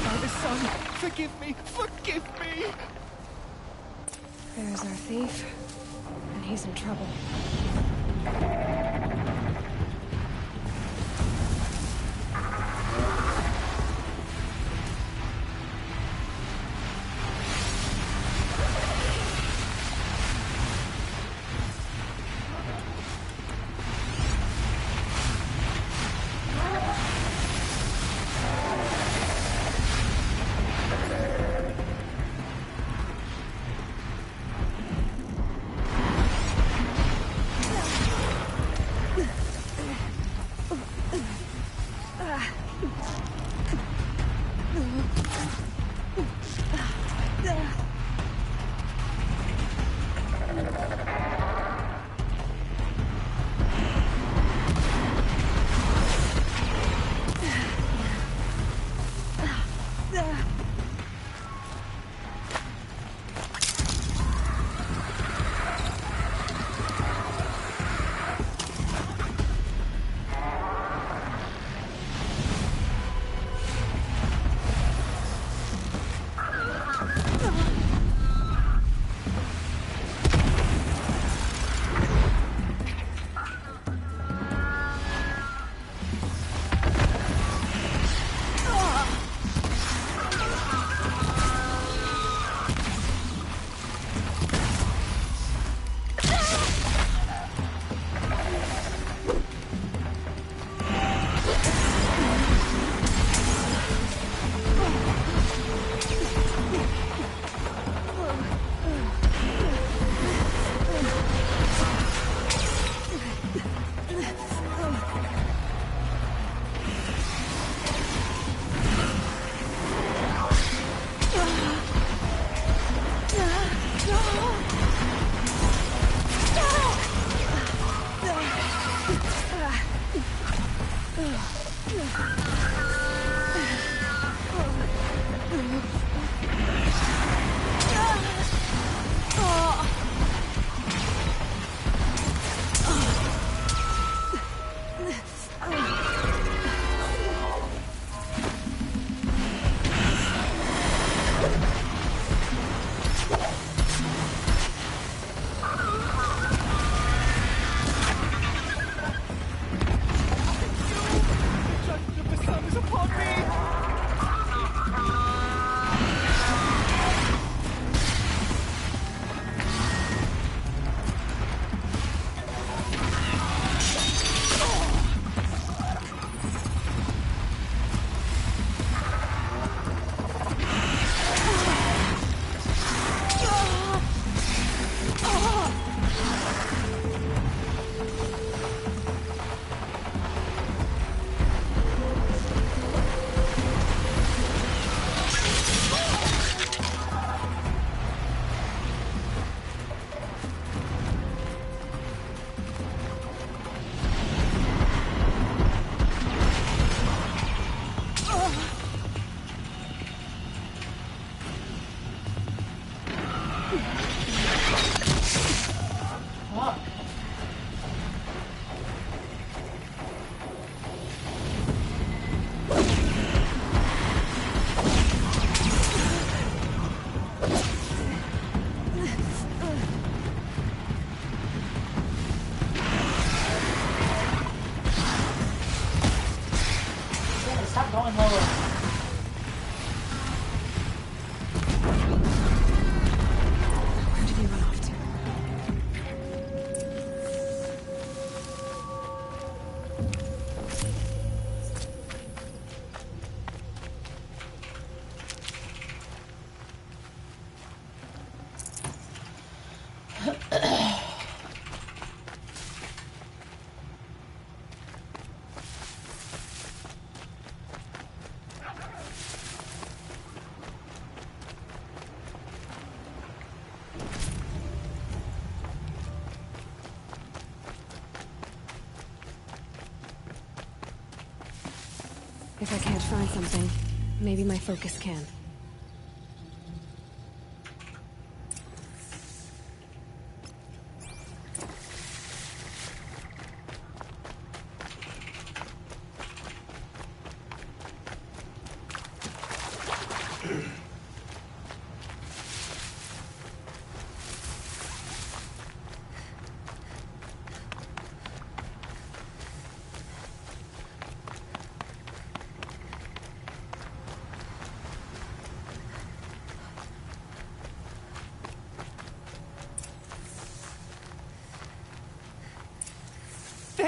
Father, son, forgive me! Forgive me! There's our thief, and he's in trouble. If I can't find something, maybe my focus can.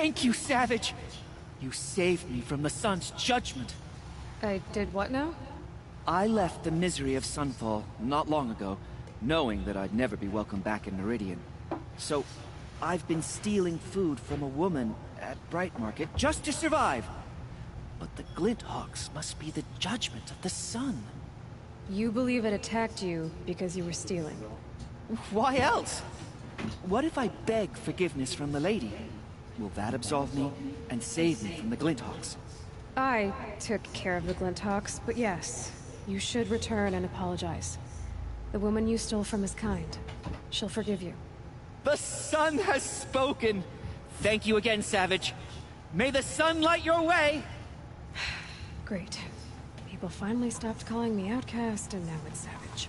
Thank you, Savage! You saved me from the sun's judgment. I did what now? I left the misery of Sunfall not long ago, knowing that I'd never be welcome back in Meridian. So, I've been stealing food from a woman at Bright Market just to survive. But the Glinthawks must be the judgment of the sun. You believe it attacked you because you were stealing? Why else? What if I beg forgiveness from the lady? Will that absolve me and save me from the Glinthawks? I took care of the Glinthawks, but yes, you should return and apologize. The woman you stole from is kind. She'll forgive you. The sun has spoken! Thank you again, Savage. May the sun light your way! Great. People finally stopped calling me outcast, and now it's Savage.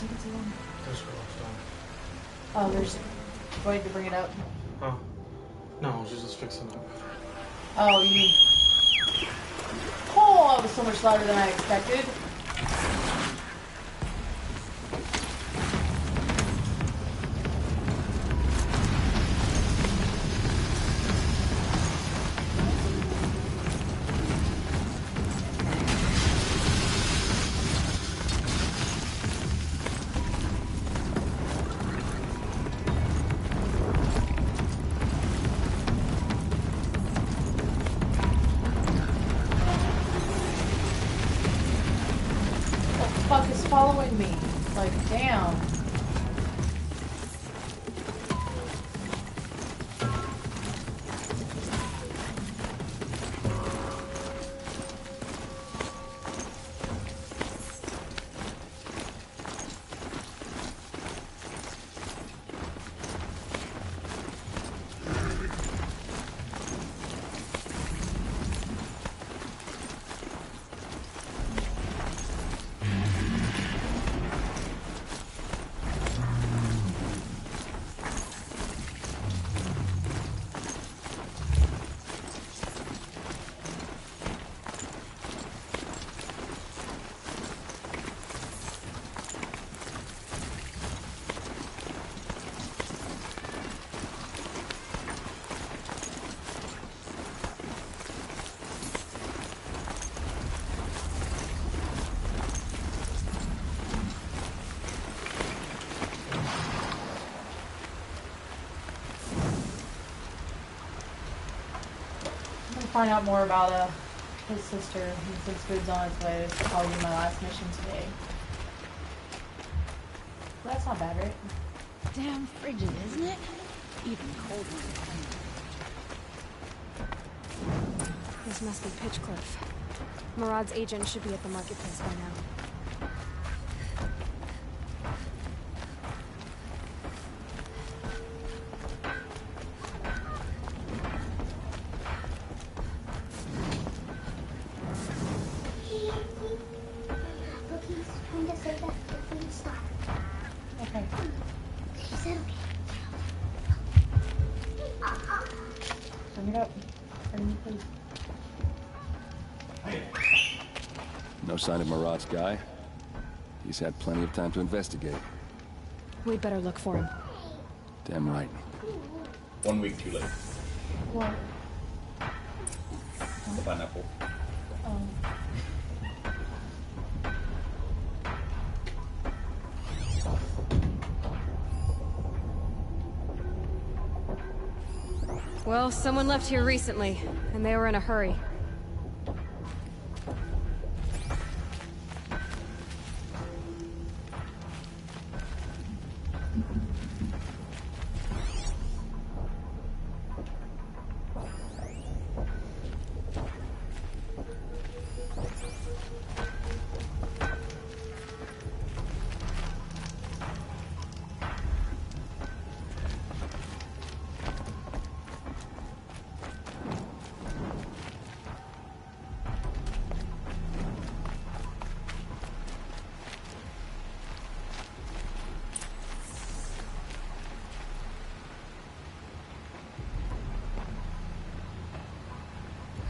take it too long? There's girls done. Oh, there's going to bring it up. Oh. No, she's just fixing it. Oh, you mean... Oh, it was so much louder than I expected. Fuck is following me? Like, damn. Find out more about his sister, and since food's on its way, it's probably my last mission today. Well, that's not bad, right? Damn frigid, isn't it? Even colder. This must be Pitchcliff. Murad's agent should be at the marketplace by now. Okay. She said Bring it up. Bring me, please. No sign of Murad's guy. He's had plenty of time to investigate. We'd better look for him. Damn right. 1 week too late. What? The pineapple. Well, someone left here recently, and they were in a hurry.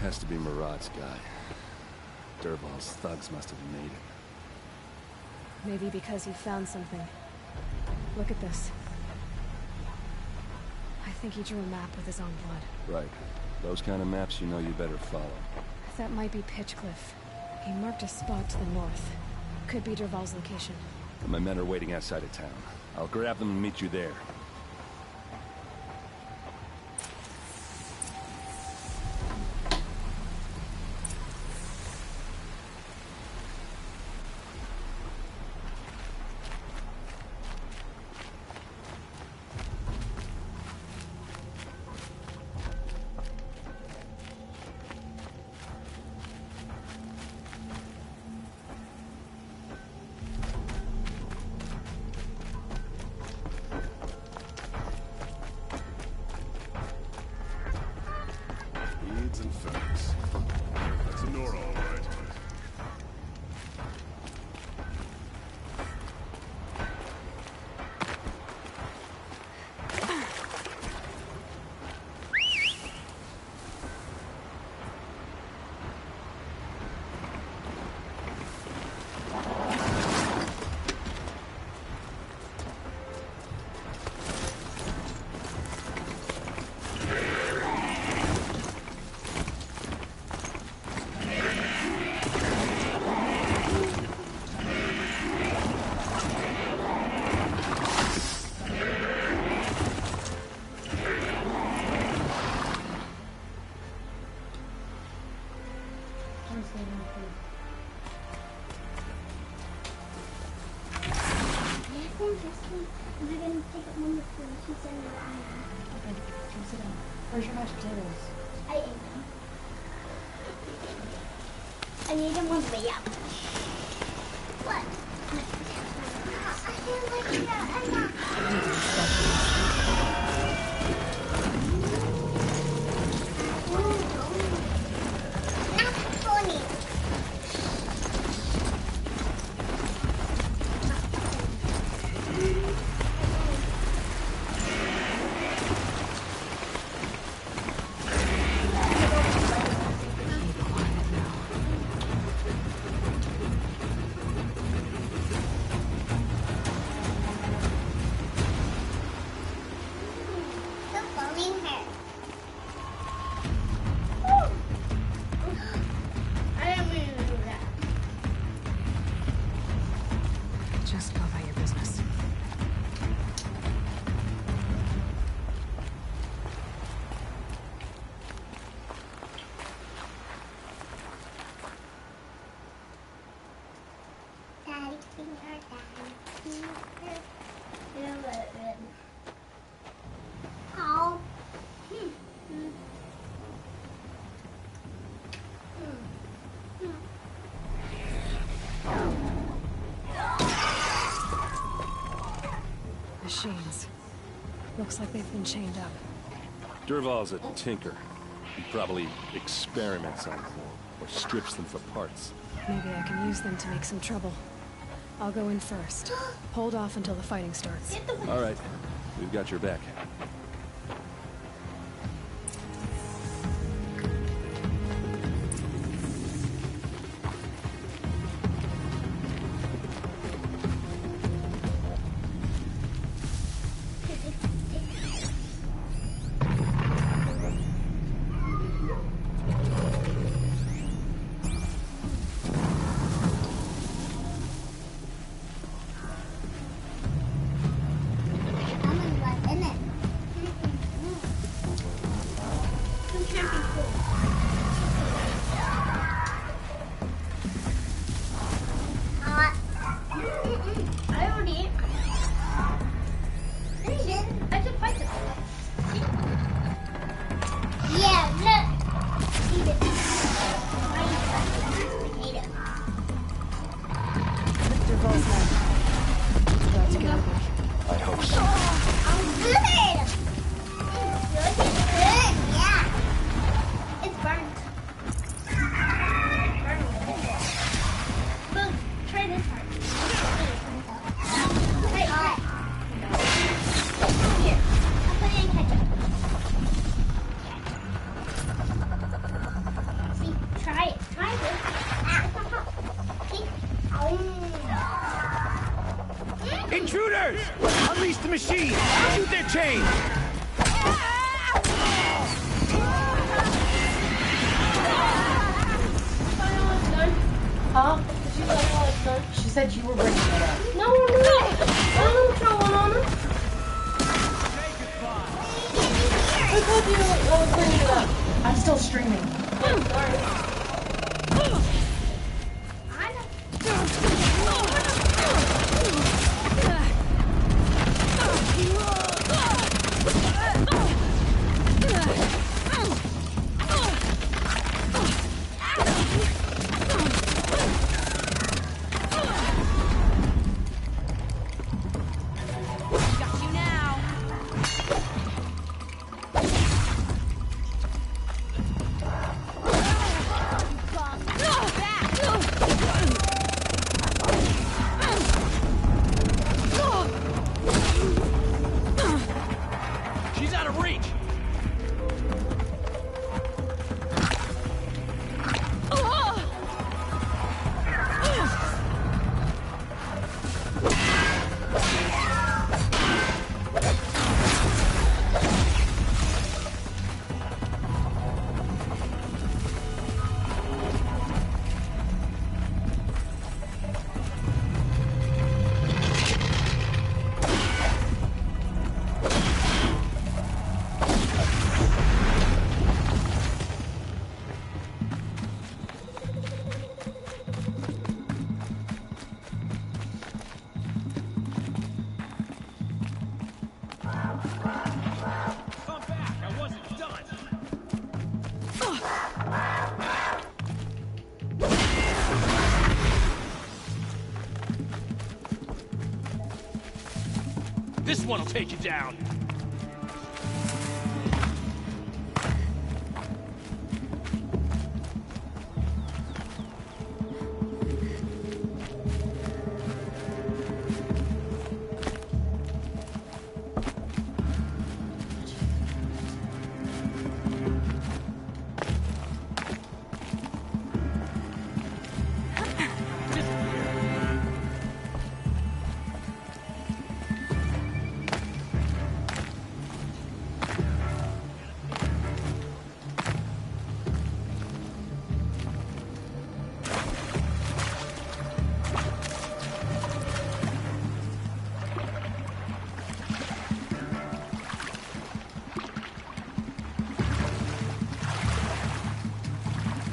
Has to be Murad's guy. Dervahl's thugs must have made it. Maybe because he found something. Look at this. I think he drew a map with his own blood. Right. Those kind of maps you know you better follow. That might be Pitchcliff. He marked a spot to the north. Could be Dervahl's location. My men are waiting outside of town. I'll grab them and meet you there. Am I gonna take up one of the food? She's sending it on. Okay, come sit down. Where's your mashed potatoes? I ate them. I need them on the way out. What? I feel like I'm not. Not funny. Just go about your business. Daddy's finger, daddy's finger. Oh. Machines. Looks like they've been chained up. Durval's a tinker. He probably experiments on them or strips them for parts. Maybe I can use them to make some trouble. I'll go in first. Hold off until the fighting starts. All right, we've got your back. Intruders! Unleash the machine! Shoot their chain! Huh? Did she tell you all it's done? She said you were breaking it up. No, I'm not. I'm throwing on her. I told you I was bringing it up. I'm still streaming. Sorry. one will take you down.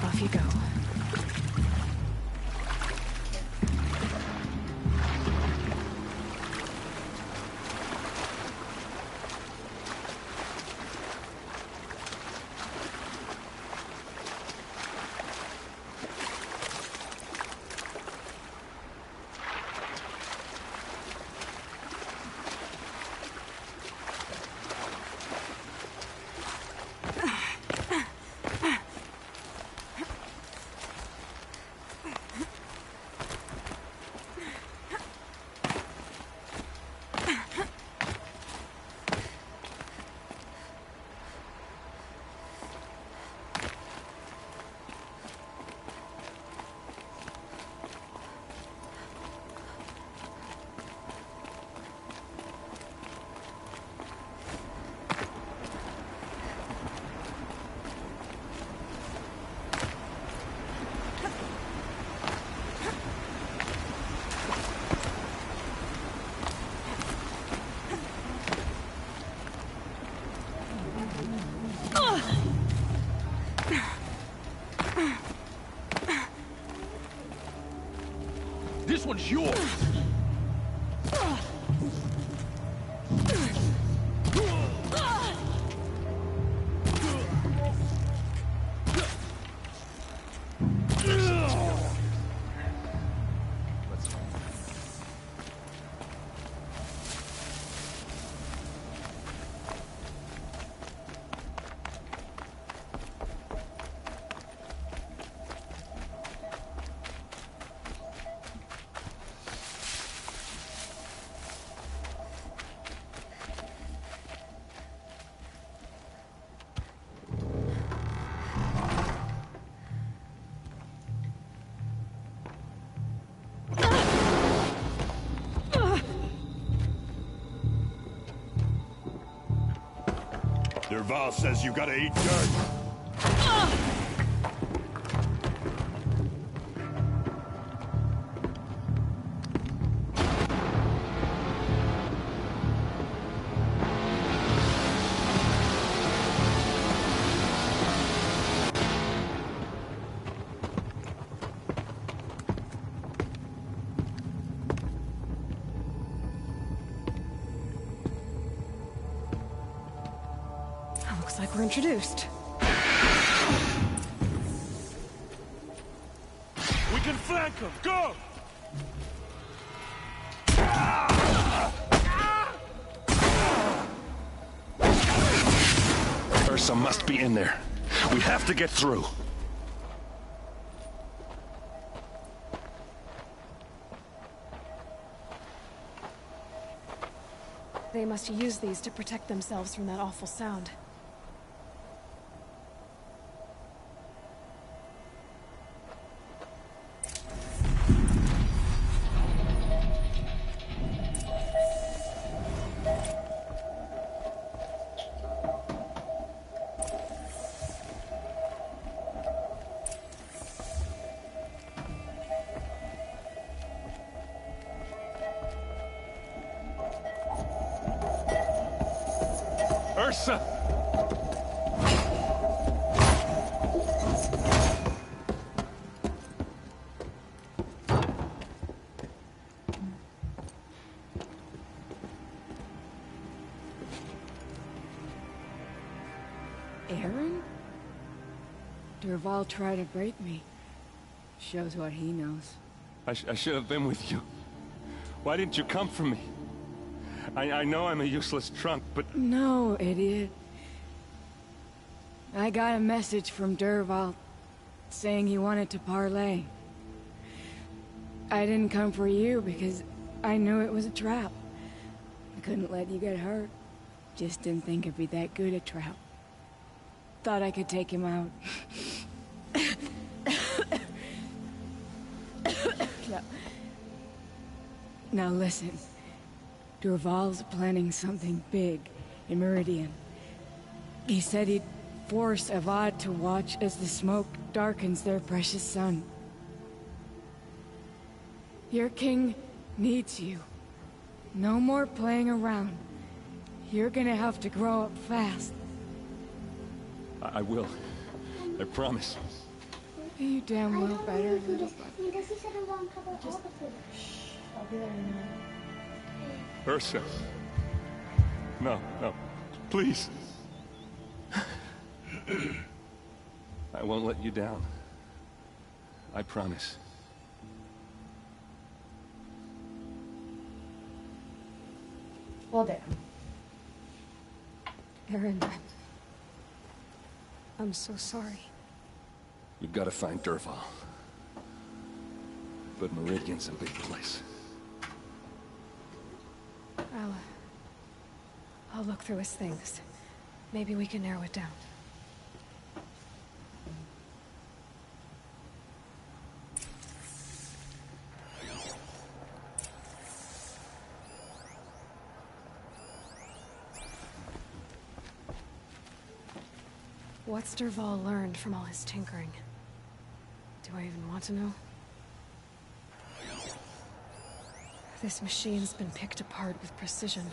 Off you go. This one's yours! Derval says you gotta eat dirt. Looks like we're introduced. We can flank them! Go! Ursa must be in there. We have to get through. They must use these to protect themselves from that awful sound. Ursa! Aaron? Derval tried to break me. Shows what he knows. I should have been with you. Why didn't you come for me? I know I'm a useless trunk, but... No, idiot. I got a message from Dervahl saying he wanted to parlay. I didn't come for you because I knew it was a trap. I couldn't let you get hurt. Just didn't think it'd be that good a trap. Thought I could take him out. Now listen. Dervahl's planning something big in Meridian. He said he'd force Avad to watch as the smoke darkens their precious sun. Your king needs you. No more playing around. You're gonna have to grow up fast. I will. I promise. You damn well better, little Just... I'll be there in a minute. Ursa. No, no. Please. I won't let you down. I promise. Well, damn. Aaron, I'm so sorry. You've got to find Dervahl. But Meridian's a big place. I'll look through his things. Maybe we can narrow it down. What's Dervahl learned from all his tinkering? Do I even want to know? This machine's been picked apart with precision.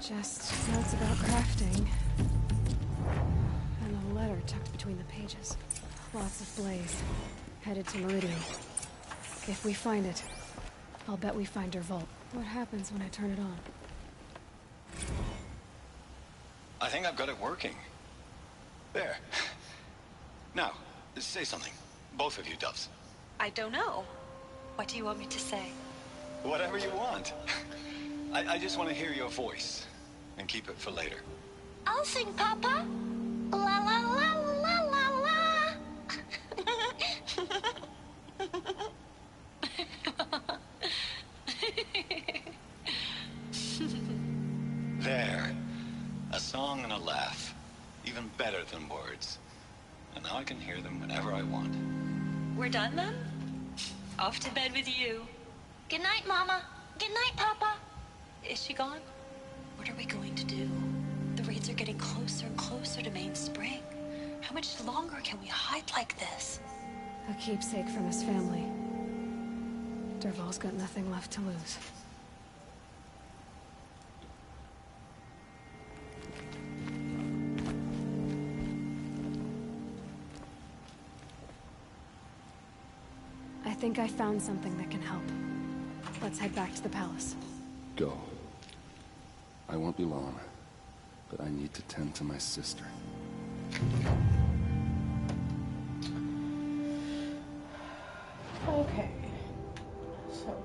Just notes about crafting. And a letter tucked between the pages. Lots of blaze. Headed to Meridian. If we find it, I'll bet we find Dervahl. What happens when I turn it on? I think I've got it working. There. Now, say something. Both of you, Doves. I don't know. What do you want me to say? Whatever you want. I just want to hear your voice. And keep it for later. I'll sing, Papa. La la la la la la. There. A song and a laugh. Even better than words. And now I can hear them whenever I want. We're done then? Off to bed with you. Good night, Mama. Good night, Papa. Is she gone? What are we going to do? The raids are getting closer and closer to Main Spring. How much longer can we hide like this? A keepsake from his family. Dervahl's got nothing left to lose. I think I found something that can help. Let's head back to the palace. Go. I won't be long, but I need to tend to my sister. Okay. So.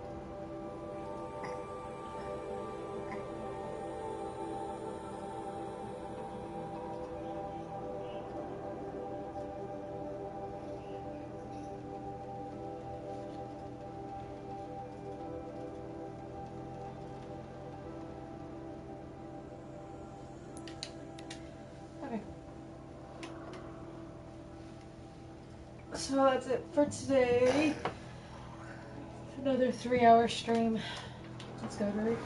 Okay. So that's it for today. Another 3-hour stream. Let's go, Drury.